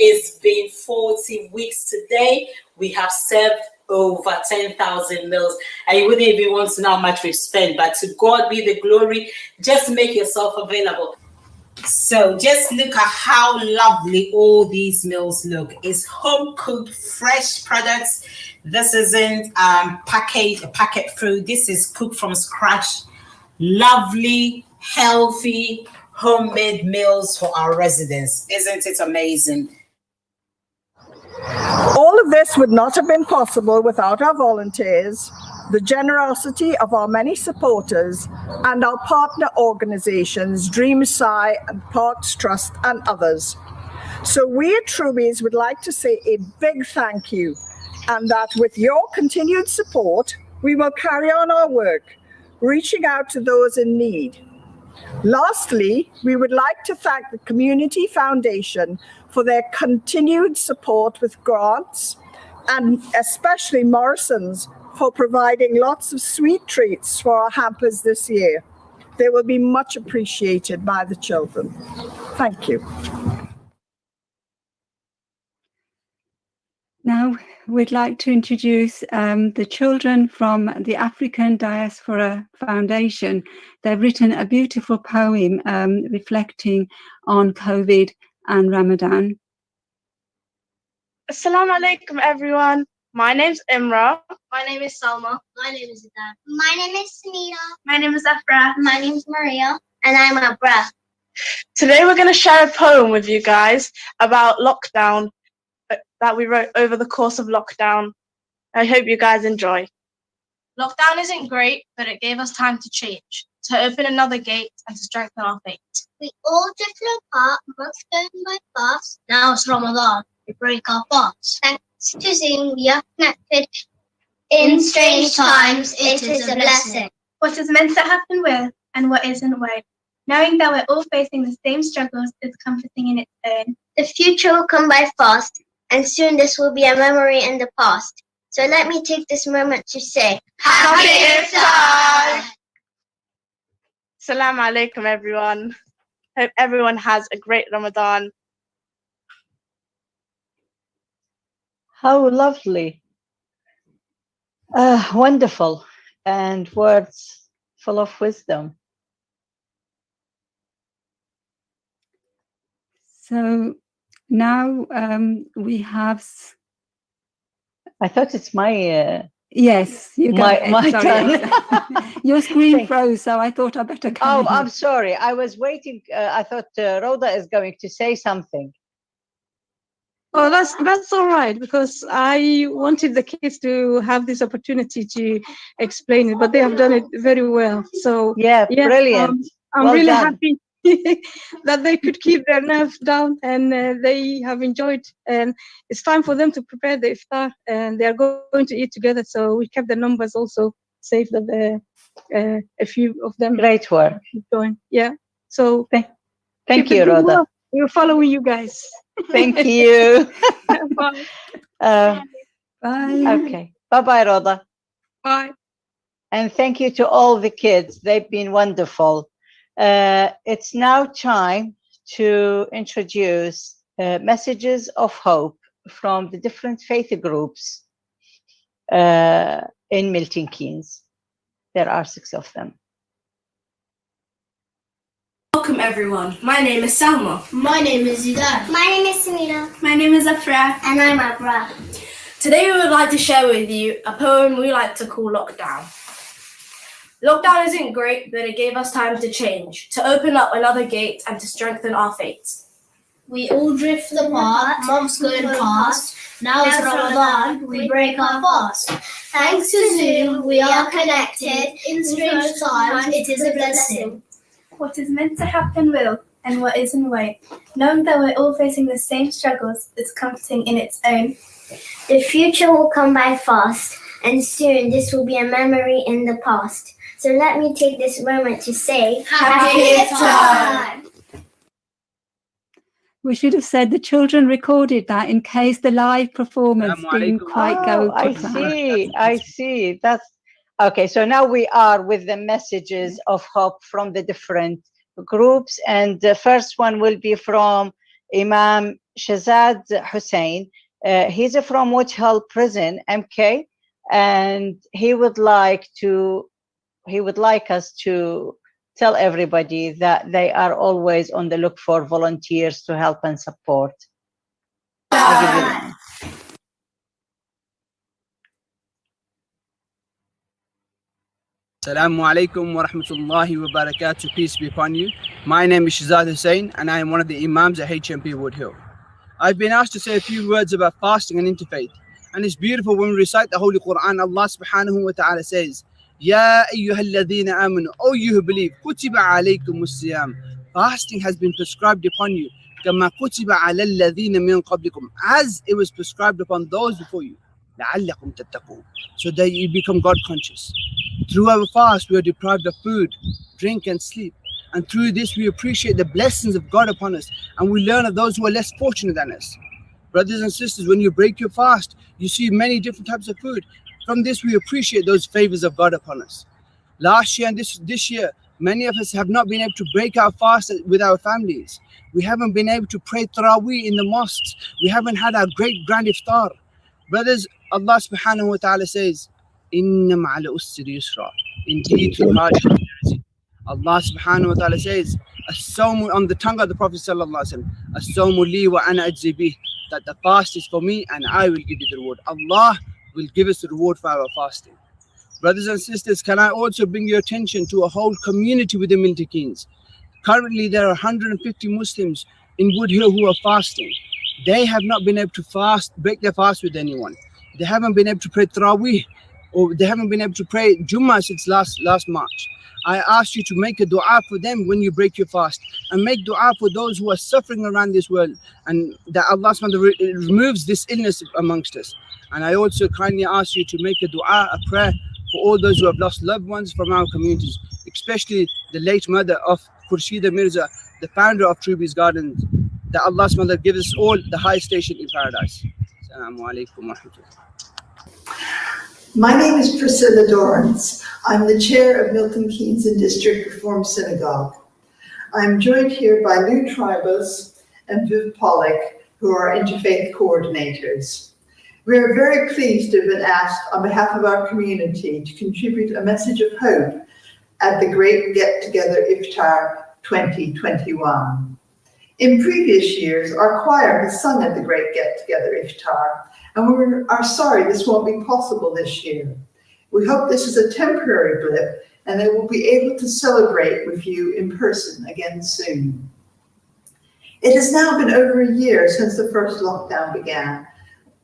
It's been 40 weeks today. We have served over 10,000 meals. And you wouldn't even want to know how much we've spent, but to God be the glory. Just make yourself available. So just look at how lovely all these meals look. It's home cooked, fresh products. This isn't packet food. This is cooked from scratch. Lovely, healthy, homemade meals for our residents. Isn't it amazing? All of this would not have been possible without our volunteers, the generosity of our many supporters, and our partner organizations, Dreamsci and Parks Trust and others. So we at Truby's would like to say a big thank you, and that with your continued support, we will carry on our work, reaching out to those in need. Lastly, we would like to thank the Community Foundation for their continued support with grants, and especially Morrison's for providing lots of sweet treats for our hampers this year. They will be much appreciated by the children. Thank you. Now we'd like to introduce the children from the African Diaspora Foundation. They've written a beautiful poem reflecting on COVID and Ramadan. Assalamu alaikum, everyone. My name's Imra. My name is Salma. My name is Adan. My name is Sunita. My name is Afra. My name is Maria. And I'm Abra. Today we're going to share a poem with you guys about lockdown that we wrote over the course of lockdown. I hope you guys enjoy. Lockdown isn't great, but it gave us time to change, to open another gate and to strengthen our faith. We all drifted apart, months going by fast. Now it's Ramadan. We break our fast. Thanks to Zoom, we are connected. In strange times, it is a blessing. What is meant to happen will, and what isn't will. Knowing that we're all facing the same struggles is comforting in its own. The future will come by fast, and soon this will be a memory in the past. So let me take this moment to say, Happy Iftar! Assalamu alaikum, everyone. Hope everyone has a great Ramadan. How lovely. Wonderful. And words full of wisdom. So now we have. I thought it's my. Yes, you go ahead. My Sorry. turn. Your screen froze, so I thought I'd better come. Oh, I'm sorry. I was waiting. I thought Rhoda is going to say something. Oh, that's all right, because I wanted the kids to have this opportunity to explain it, but they have done it very well. So yeah, brilliant. I'm well really done. happy that they could keep their nerves down, and they have enjoyed. And it's time for them to prepare the iftar, and they are going to eat together. So we kept the numbers also safe, that a few of them. Great work. Join. Yeah. So thank you, Rhoda. Well. We're following you guys. Thank you. Bye. Bye. Okay. Bye-bye, Rhoda. Bye. And thank you to all the kids. They've been wonderful. It's now time to introduce messages of hope from the different faith groups in Milton Keynes. There are 6 of them. Welcome everyone. My name is Salma. My name is Zidane. My name is Samira. My name is Afra. And I'm Abra. Today we would like to share with you a poem we like to call Lockdown. Lockdown isn't great, but it gave us time to change, to open up another gate and to strengthen our faith. We all drift apart, months going past. Now it's Ramadan, we break our fast. Thanks to Zoom, we are connected. In strange times, it is a blessing. What is meant to happen will, and what isn't won't. Knowing that we're all facing the same struggles is comforting in its own. The future will come by fast, and soon this will be a memory in the past. So let me take this moment to say, Happy Iftar! We should have said the children recorded that in case the live performance didn't quite go to plan. I see. That's okay. So now we are with the messages of hope from the different groups, and the first one will be from Imam Shazad Hussein. He's from Witch Hill Prison, MK, and he would like us to tell everybody that they are always on the look for volunteers to help and support. Assalamu alaikum wa rahmatullahi wa barakatuh. Peace be upon you. My name is Shazad Hussein and I am one of the Imams at HMP Wood Hill. I've been asked to say a few words about fasting and interfaith. And it's beautiful when we recite the Holy Quran. Allah subhanahu wa ta'ala says, Ya ayyuhalladhina amanu, O you who believe, kutiba alaykumus siyam. Fasting has been prescribed upon you. Kama kutiba ala alladhina min qablikum. As it was prescribed upon those before you. La'allakum tattaqun. So that you become God conscious. Through our fast, we are deprived of food, drink and sleep. And through this, we appreciate the blessings of God upon us. And we learn of those who are less fortunate than us. Brothers and sisters, when you break your fast, you see many different types of food. From this, we appreciate those favors of God upon us. Last year and this year, many of us have not been able to break our fast with our families. We haven't been able to pray Taraweeh in the mosques. We haven't had our great grand Iftar. Brothers, Allah subhanahu wa ta'ala says, Inna ma'al usri yusra. Indeed, through hardship. Allah subhanahu wa ta'ala says, As-sawmu, on the tongue of the Prophet sallallahu alaihi wasallam, As-sawmu li wa ana ajzi bih, that the fast is for me and I will give you the reward. Allah will give us the reward for our fasting. Brothers and sisters, can I also bring your attention to a whole community within Milton Keynes? Currently, there are 150 Muslims in Wood Hill who are fasting. They have not been able to break their fast with anyone. They haven't been able to pray Taraweeh, or they haven't been able to pray Jummah since last March. I ask you to make a dua for them when you break your fast, and make dua for those who are suffering around this world, and that Allah removes this illness amongst us. And I also kindly ask you to make a dua, a prayer for all those who have lost loved ones from our communities, especially the late mother of Khurshida Mirza, the founder of Truby's Gardens, that Allah give us all the high station in paradise. Assalamu alaikum wa rahmatullah. My name is Priscilla Dorrance. I'm the chair of Milton Keynes and District Reform Synagogue. I'm joined here by Lou Tribus and Viv Pollock, who are interfaith coordinators. We are very pleased to have been asked on behalf of our community to contribute a message of hope at the Great Get Together Iftar 2021. In previous years, our choir has sung at the Great Get Together Iftar, and we are sorry this won't be possible this year. We hope this is a temporary blip and that we'll be able to celebrate with you in person again soon. It has now been over a year since the first lockdown began,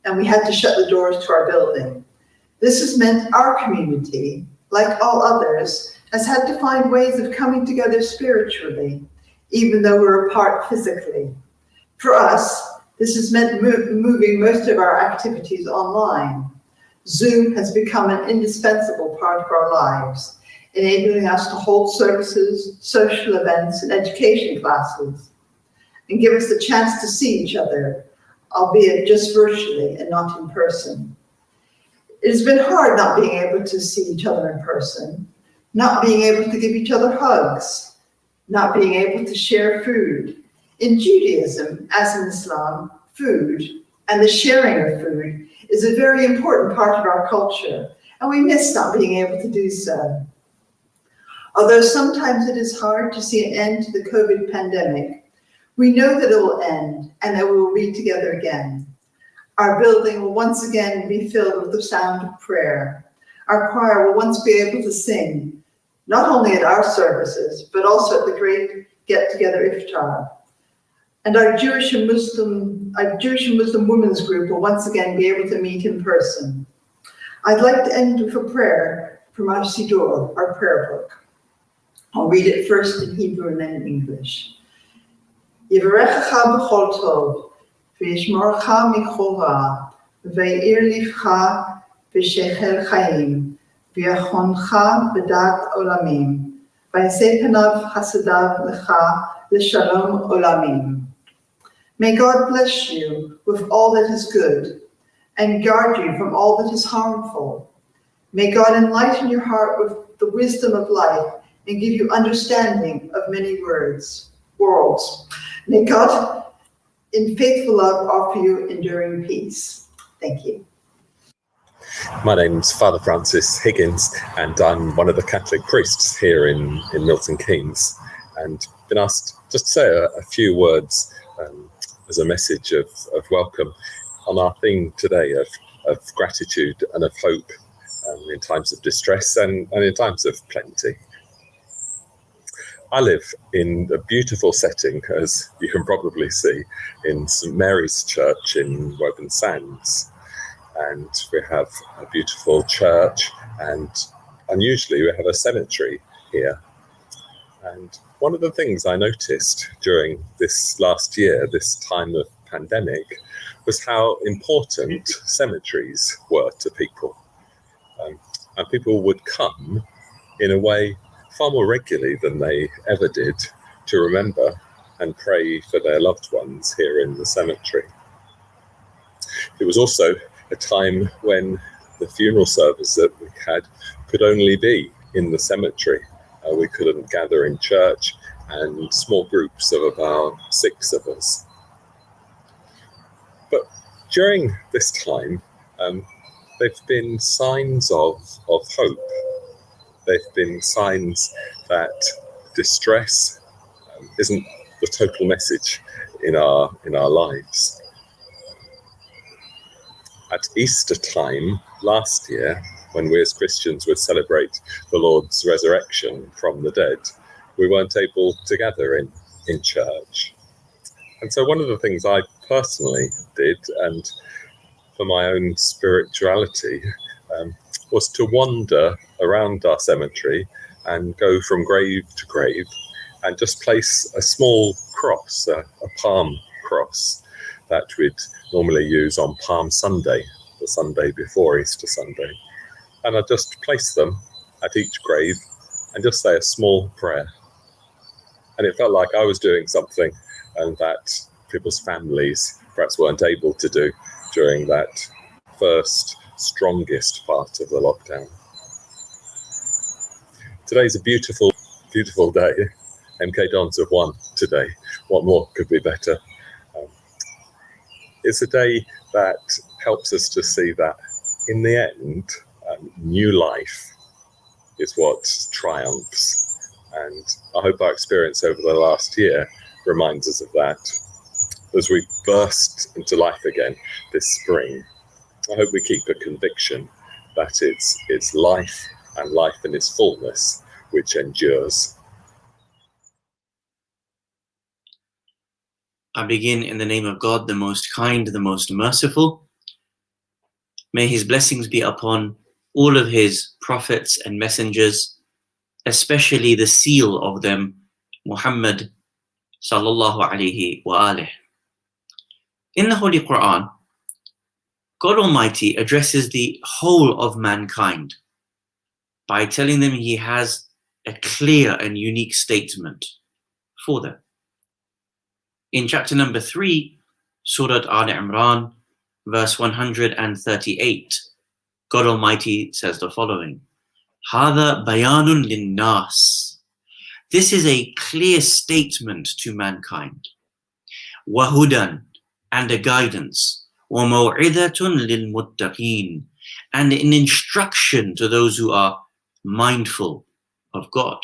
and we had to shut the doors to our building. This has meant our community, like all others, has had to find ways of coming together spiritually, even though we're apart physically. For us, this has meant moving most of our activities online. Zoom has become an indispensable part of our lives, enabling us to hold services, social events, and education classes, and give us the chance to see each other, albeit just virtually and not in person. It has been hard not being able to see each other in person, not being able to give each other hugs, not being able to share food. In Judaism, as in Islam, food and the sharing of food is a very important part of our culture, and we miss not being able to do so. Although sometimes it is hard to see an end to the COVID pandemic, we know that it will end and that we will be together again. Our building will once again be filled with the sound of prayer. Our choir will once be able to sing, not only at our services, but also at the great get-together Iftar. And our Jewish and Muslim women's group will once again be able to meet in person. I'd like to end with a prayer from our Siddur, our prayer book. I'll read it first in Hebrew and then in English. Yivarechecha b'chol tov, v'yishmorecha michol ra, v'yir livcha v'shechel chaim, v'yachoncha b'dat olamim, v'yaseh panav chasadav lecha l'shalom olamim. May God bless you with all that is good and guard you from all that is harmful. May God enlighten your heart with the wisdom of life and give you understanding of many worlds. May God, in faithful love, offer you enduring peace. Thank you. My name's Father Francis Higgins, and I'm one of the Catholic priests here in Milton Keynes, and been asked just to say a few words as a message of welcome on our theme today of gratitude and of hope in times of distress and in times of plenty. I live in a beautiful setting, as you can probably see, in St Mary's Church in Woburn Sands. And we have a beautiful church, and unusually we have a cemetery here. And one of the things I noticed during this last year, this time of pandemic, was how important cemeteries were to people. And people would come in a way far more regularly than they ever did to remember and pray for their loved ones here in the cemetery. It was also a time when the funeral service that we had could only be in the cemetery. We couldn't gather in church, and small groups of about 6 of us. But during this time, they've been signs of hope. They've been signs that distress isn't the total message in our lives. At Easter time last year, when we as Christians would celebrate the Lord's resurrection from the dead, we weren't able to gather in church. And so one of the things I personally did, and for my own spirituality, was to wander around our cemetery and go from grave to grave and just place a small cross, a palm cross, that we'd normally use on Palm Sunday, the Sunday before Easter Sunday. And I just place them at each grave and just say a small prayer. And it felt like I was doing something and that people's families perhaps weren't able to do during that first, strongest part of the lockdown. Today's a beautiful, beautiful day. MK Dons have won today. What more could be better? It's a day that helps us to see that in the end, new life is what triumphs. And I hope our experience over the last year reminds us of that. As we burst into life again this spring, I hope we keep a conviction that it's life and life in its fullness which endures. I begin in the name of God, the most kind, the most merciful. May his blessings be upon all of his prophets and messengers, especially the seal of them, Muhammad sallallahu alayhi wa alih. In the Holy Quran, God Almighty addresses the whole of mankind by telling them he has a clear and unique statement for them. In chapter number 3, Surah Al-Imran, verse 138, God Almighty says the following: Hada bayanun linnas. This is a clear statement to mankind. Wahudan, and a guidance. Wa maw'idatun lil muttaqin, and an instruction to those who are mindful of God.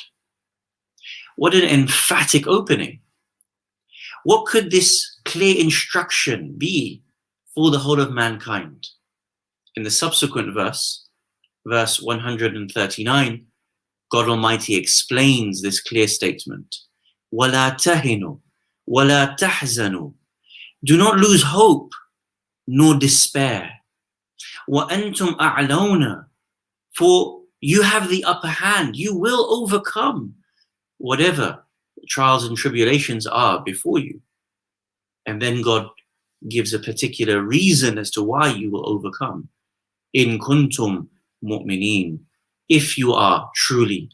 What an emphatic opening. What could this clear instruction be for the whole of mankind? In the subsequent verse, verse 139, God Almighty explains this clear statement. وَلَا تَهِنُوا وَلَا تَحْزَنُوا. Do not lose hope nor despair. وَأَنْتُمْ أَعْلَوْنَا. For you have the upper hand. You will overcome whatever trials and tribulations are before you. And then God gives a particular reason as to why you will overcome. In kuntum mu'mineen. If you are truly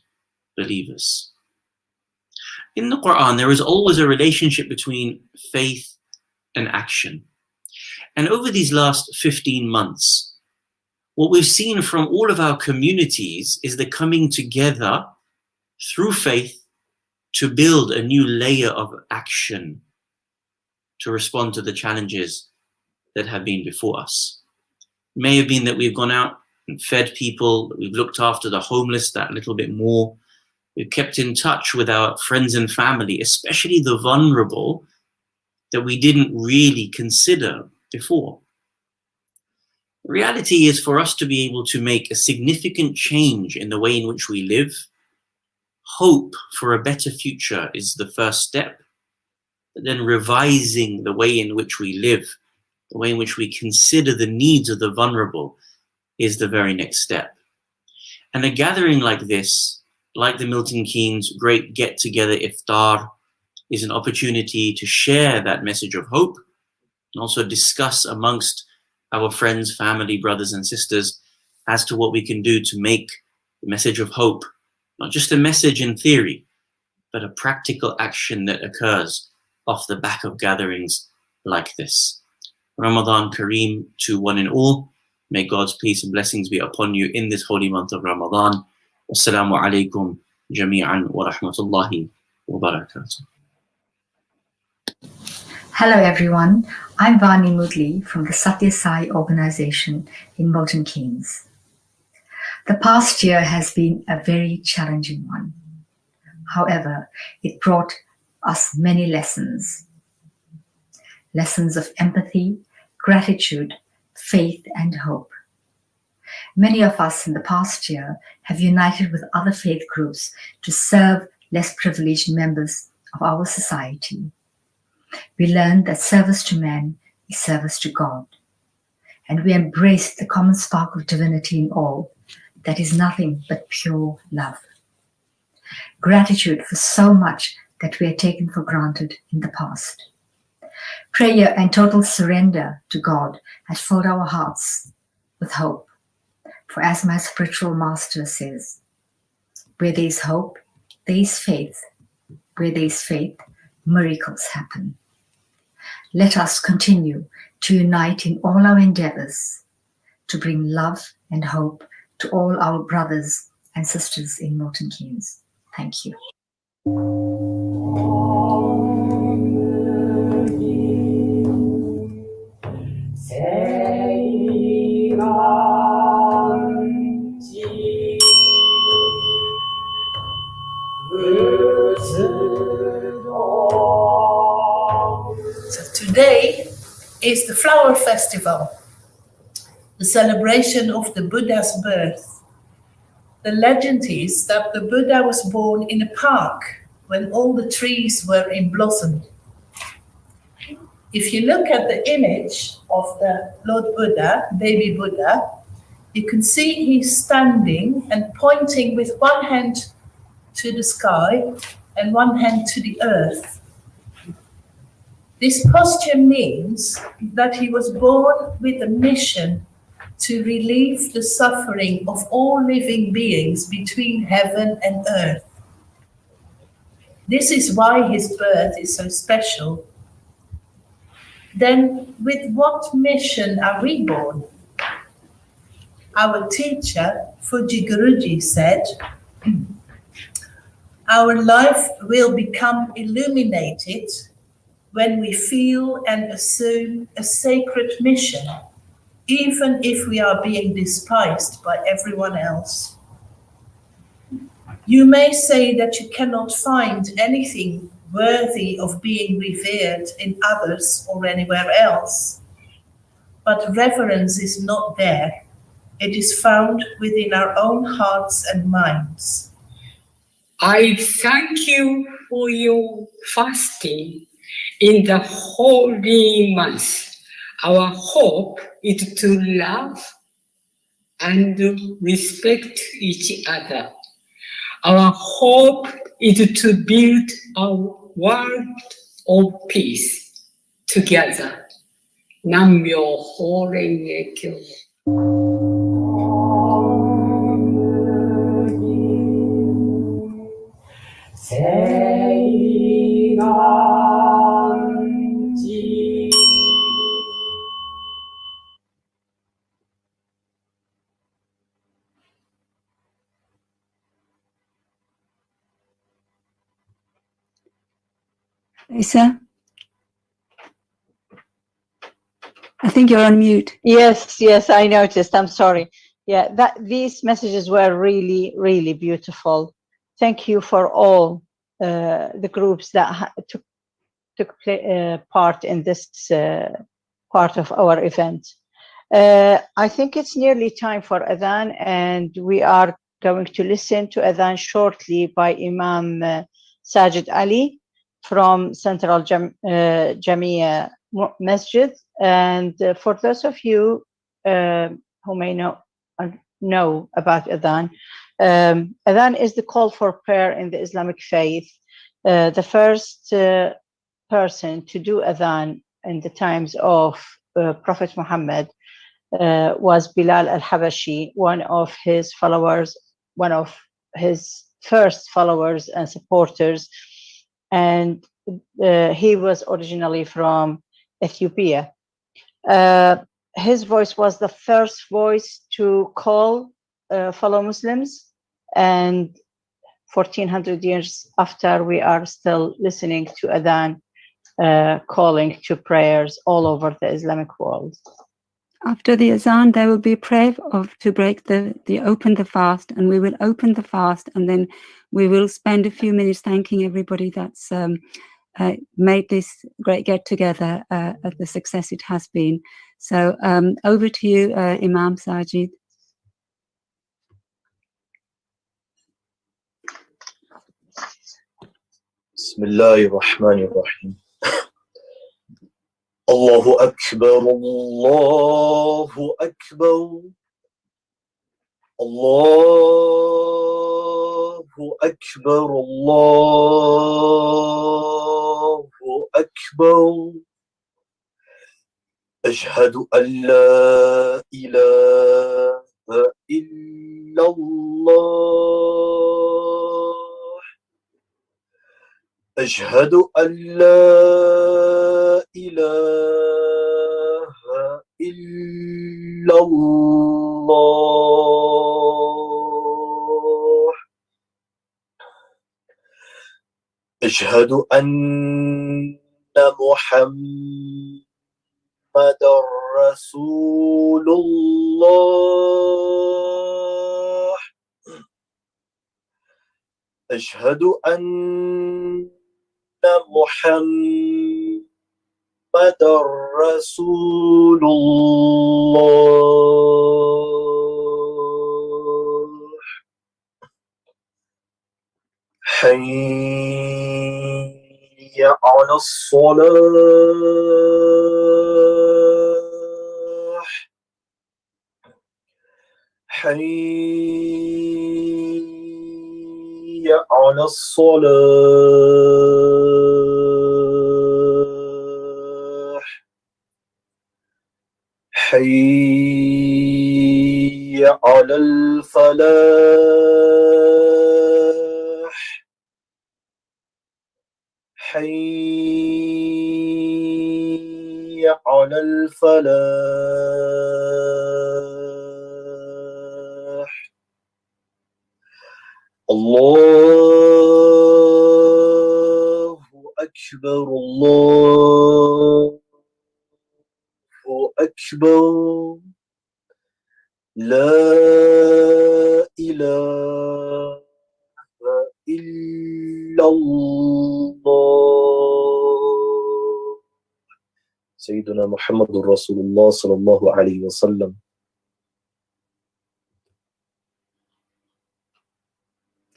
believers. In the Quran, there is always a relationship between faith and action. And over these last 15 months, what we've seen from all of our communities is the coming together through faith to build a new layer of action to respond to the challenges that have been before us. It may have been that we've gone out and fed people, that we've looked after the homeless that little bit more. We've kept in touch with our friends and family, especially the vulnerable that we didn't really consider before. The reality is for us to be able to make a significant change in the way in which we live, hope for a better future is the first step, but then revising the way in which we live, the way in which we consider the needs of the vulnerable is the very next step. And a gathering like this, like the Milton Keynes great get-together Iftar, is an opportunity to share that message of hope and also discuss amongst our friends, family, brothers and sisters as to what we can do to make the message of hope not just a message in theory, but a practical action that occurs off the back of gatherings like this. Ramadan Kareem to one and all. May God's peace and blessings be upon you in this holy month of Ramadan. Wassalamu alaikum jami'an wa rahmatullahi wa barakatuh. Hello everyone, I'm Vani Mudli from the Satya Sai organization in Milton Keynes. The past year has been a very challenging one. However, it brought us many lessons. Lessons of empathy, gratitude, faith and hope. Many of us in the past year have united with other faith groups to serve less privileged members of our society. We learned that service to man is service to God, and we embraced the common spark of divinity in all that is nothing but pure love. Gratitude for so much that we had taken for granted in the past. Prayer and total surrender to God has filled our hearts with hope. For as my spiritual master says, where there is hope, there is faith. Where there is faith, miracles happen. Let us continue to unite in all our endeavors to bring love and hope to all our brothers and sisters in Milton Keynes. Thank you. So today is the Flower Festival, the celebration of the Buddha's birth. The legend is that the Buddha was born in a park when all the trees were in blossom. If you look at the image of the Lord Buddha, baby Buddha, you can see he's standing and pointing with one hand to the sky and one hand to the earth. This posture means that he was born with a mission to relieve the suffering of all living beings between heaven and earth. This is why his birth is so special. Then, with what mission are we born? Our teacher, Fuji Guruji, said, our life will become illuminated when we feel and assume a sacred mission, even if we are being despised by everyone else. You may say that you cannot find anything worthy of being revered in others or anywhere else. But reverence is not there. It is found within our own hearts and minds. I thank you for your fasting in the holy month. Our hope is to love and respect each other. Our hope is to build a world of peace together. Nam-myoho Renge Kyo. Lisa? I think you're on mute. Yes, I noticed. I'm sorry. Yeah, these messages were really, really beautiful. Thank you for all the groups that took part in this part of our event. I think it's nearly time for Adhan, and we are going to listen to Adhan shortly by Imam Sajid Ali from Central Jamia Masjid. And for those of you who may know about Adhan, Adhan is the call for prayer in the Islamic faith. The first person to do Adhan in the times of Prophet Muhammad was Bilal al-Habashi, one of his followers, one of his first followers and supporters. And he was originally from Ethiopia. His voice was the first voice to call fellow Muslims, and 1400 years after, we are still listening to Adhan calling to prayers all over the Islamic world. After the Azan, there will be a prayer to break open the fast, and we will open the fast, and then we will spend a few minutes thanking everybody that's made this great get together the success it has been. So over to you, Imam Sajid. Bismillahirrahmanirrahim. Allahu Akbar, Allahu Akbar, Allahu Akbar, Allahu Akbar. Ashhadu an la ilaha illallah. أشهد أن لا إله إلا الله. أشهد أن محمدا رسول الله. أشهد أن محمد رسول الله. حي على الصلاة. حي على الصلاة. حي على الفلاح. حي على الفلاح. الله أكبر، الله أكبر. لا إله إلا الله سيدنا محمد رسول الله صلى الله عليه وسلم.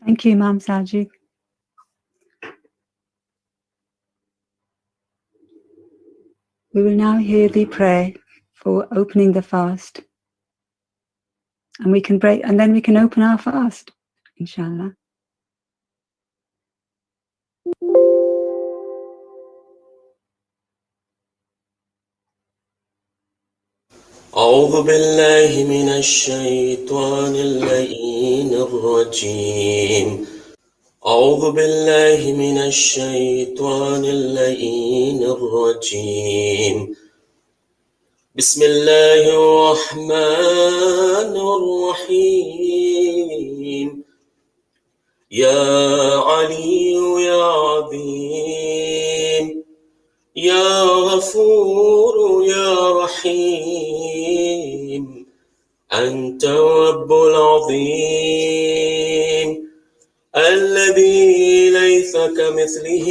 Thank you, Imam Sajid. We will now hear the prayer for opening the fast. And we can break, and then we can open our fast, inshallah. أعوذ بالله من الشيطان اللعين الرجيم. أعوذ بالله من الشيطان اللعين الرجيم. بسم الله الرحمن الرحيم. يا علي يا عظيم يا غفور يا رحيم أنت الرب العظيم الذي ليس كمثله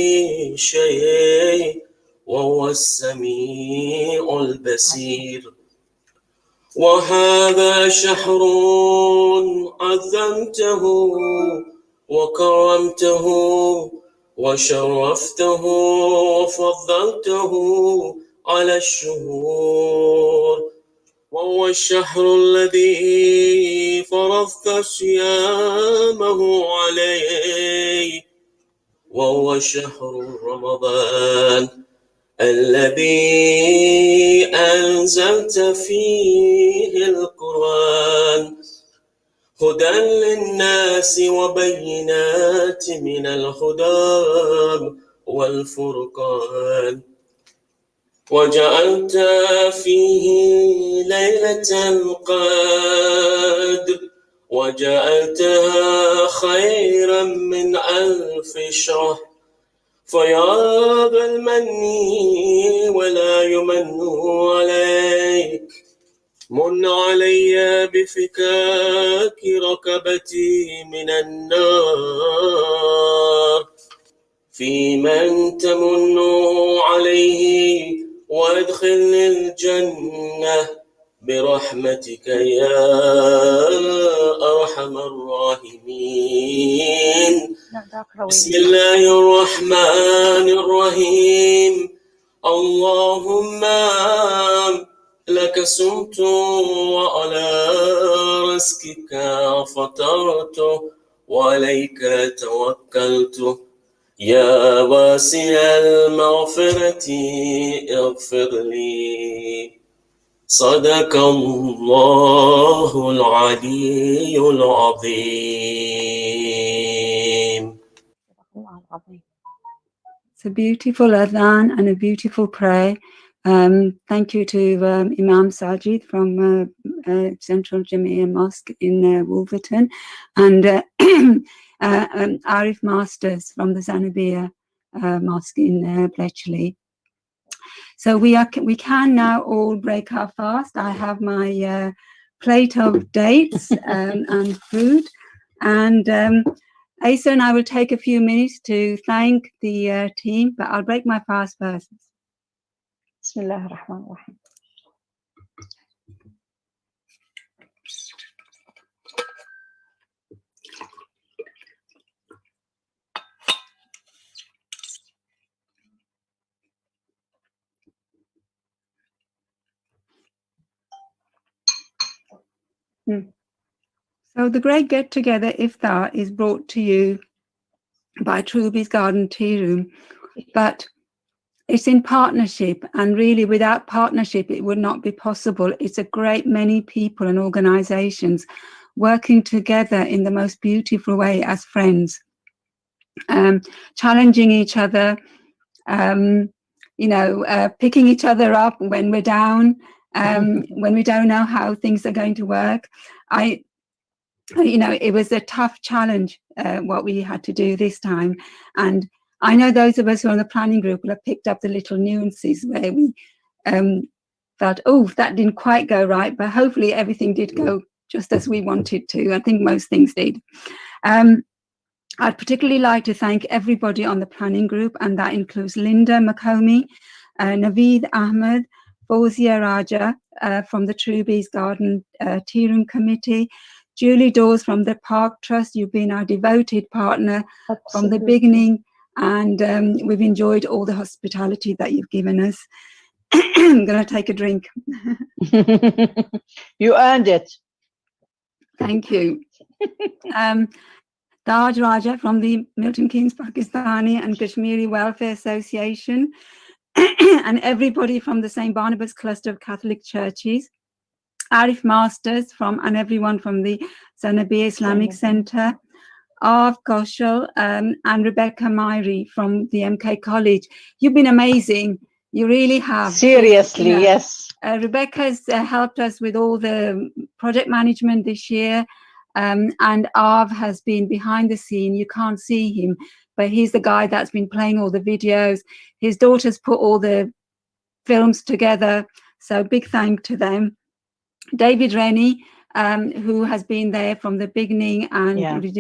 شيء وهو السميع البصير. وهذا شهر عظمته وكرمته وشرفته وفضلته على الشهور، وهو الشهر الذي فرضت صيامه عليه، وهو شهر رمضان الذي أنزلت فيه القرآن هدى للناس وبينات من الهدى والفرقان، وجعلت فيه ليلة القدر وجعلتها خيرا من 1000 شهر. فيا ذا المن ولا يمن عليك، من علي بفكاك ركبتي من النار، في من تمن عليه وادخل الجنة برحمتك يا أرحم الراحمين. بسم الله الرحمن الرحيم. اللهم لك صمت وعلى رزقك فطرت وعليك توكلت، يا واسع المغفرة اغفر لي. صدق الله العلي العظيم. It's a beautiful adhan and a beautiful prayer. Thank you to Imam Sajid from Central Jamia Mosque in Wolverton, and Arif Masters from the Zanabia Mosque in Bletchley. So we can now all break our fast. I have my plate of dates and food, and Asa and I will take a few minutes to thank the team, but I'll break my fast first. Bismillah ar-Rahman ar-Rahim. So the Great Get Together Iftar is brought to you by Truby's Garden Tea Room, but it's in partnership, and really without partnership it would not be possible. It's a great many people and organizations working together in the most beautiful way as friends, challenging each other, picking each other up when we're down, when we don't know how things are going to work. It was a tough challenge, what we had to do this time. And I know those of us who are on the planning group will have picked up the little nuances where we felt, oh, that didn't quite go right, but hopefully everything did go just as we wanted to. I think most things did. I'd particularly like to thank everybody on the planning group, and that includes Linda McComey, Naveed Ahmed, Fawzia Raja from the Truby's Garden Tea Room Committee, Julie Dawes from the Park Trust. You've been our devoted partner from the beginning, and we've enjoyed all the hospitality that you've given us. I'm going to take a drink. You earned it. Thank you. Daj Raja from the Milton Keynes Pakistani and Kashmiri Welfare Association, and everybody from the St. Barnabas Cluster of Catholic Churches, Arif Masters and everyone from the Zanabi Islamic Center, Arv Kaushal and Rebecca Myrie from the MK College. You've been amazing. You really have. Seriously, yes. Rebecca's helped us with all the project management this year. And Arv has been behind the scene. You can't see him, but he's the guy that's been playing all the videos. His daughter's put all the films together. So big thank to them. David Rennie, who has been there from the beginning and the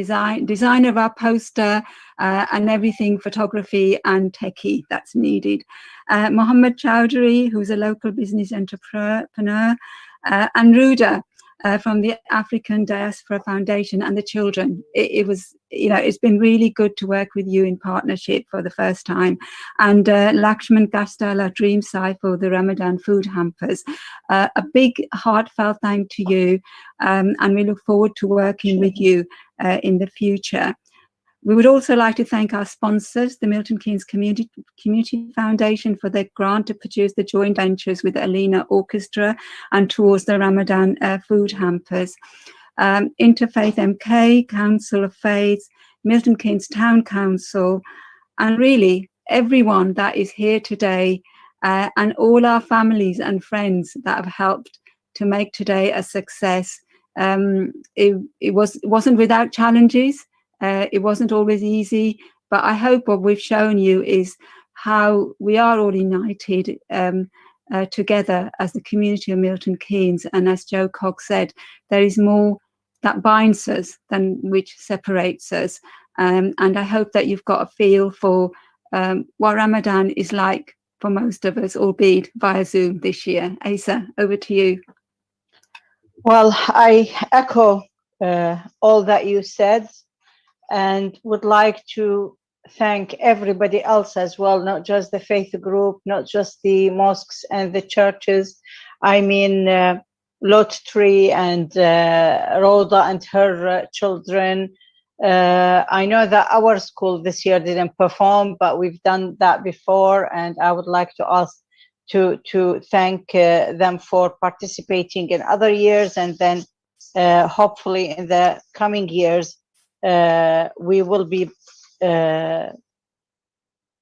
designer of our poster and everything, photography and techie that's needed. Mohammed Chowdhury, who's a local business entrepreneur, and Ruda from the African Diaspora Foundation and the children. It was, it's been really good to work with you in partnership for the first time. And Lakshman Gastala Dreamsai for the Ramadan food hampers. A big heartfelt thank to you, and we look forward to working with you in the future. We would also like to thank our sponsors, the Milton Keynes Community Foundation, for their grant to produce the joint ventures with Alina Orchestra and towards the Ramadan food hampers. Interfaith MK, Council of Faiths, Milton Keynes Town Council, and really everyone that is here today, and all our families and friends that have helped to make today a success. It wasn't without challenges. It wasn't always easy, but I hope what we've shown you is how we are all united together as the community of Milton Keynes. And as Joe Cox said, there is more that binds us than which separates us. And I hope that you've got a feel for what Ramadan is like for most of us, albeit via Zoom this year. Asa, over to you. Well, I echo all that you said, and would like to thank everybody else as well, not just the faith group, not just the mosques and the churches. I mean, Lot Tree and Rhoda and her children. I know that our school this year didn't perform, but we've done that before, and I would like to ask to thank them for participating in other years, and then hopefully in the coming years we will be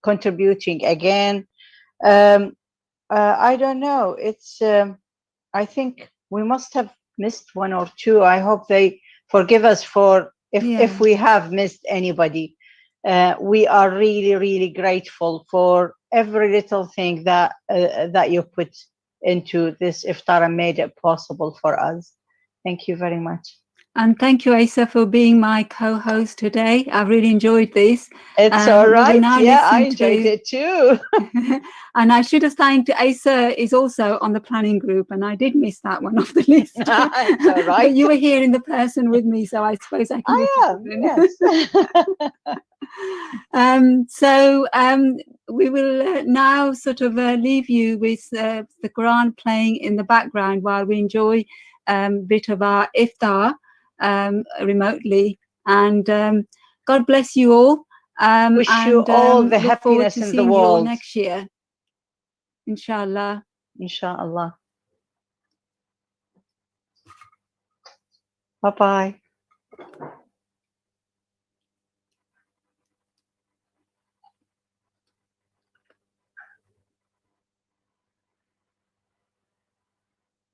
contributing again. I don't know, it's I think we must have missed one or two. I hope they forgive us for if we have missed anybody. We are really grateful for every little thing that that you put into this iftar and made it possible for us. Thank you very much. And thank you, Asa, for being my co-host today. I really enjoyed this. It's all right. Yeah, I enjoyed it too. And I should have thanked Asa is also on the planning group, and I did miss that one off the list. It's all right. But you were here in the person with me, so I suppose I can. Yes. We will now sort of leave you with the Quran playing in the background while we enjoy a bit of our iftar remotely, and God bless you all. Wish you all the happiness in the world. Next year, inshallah. Inshallah. Bye-bye.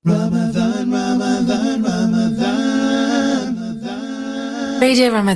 Ramadan, Ramadan, Ramadan. Radio Ramadan.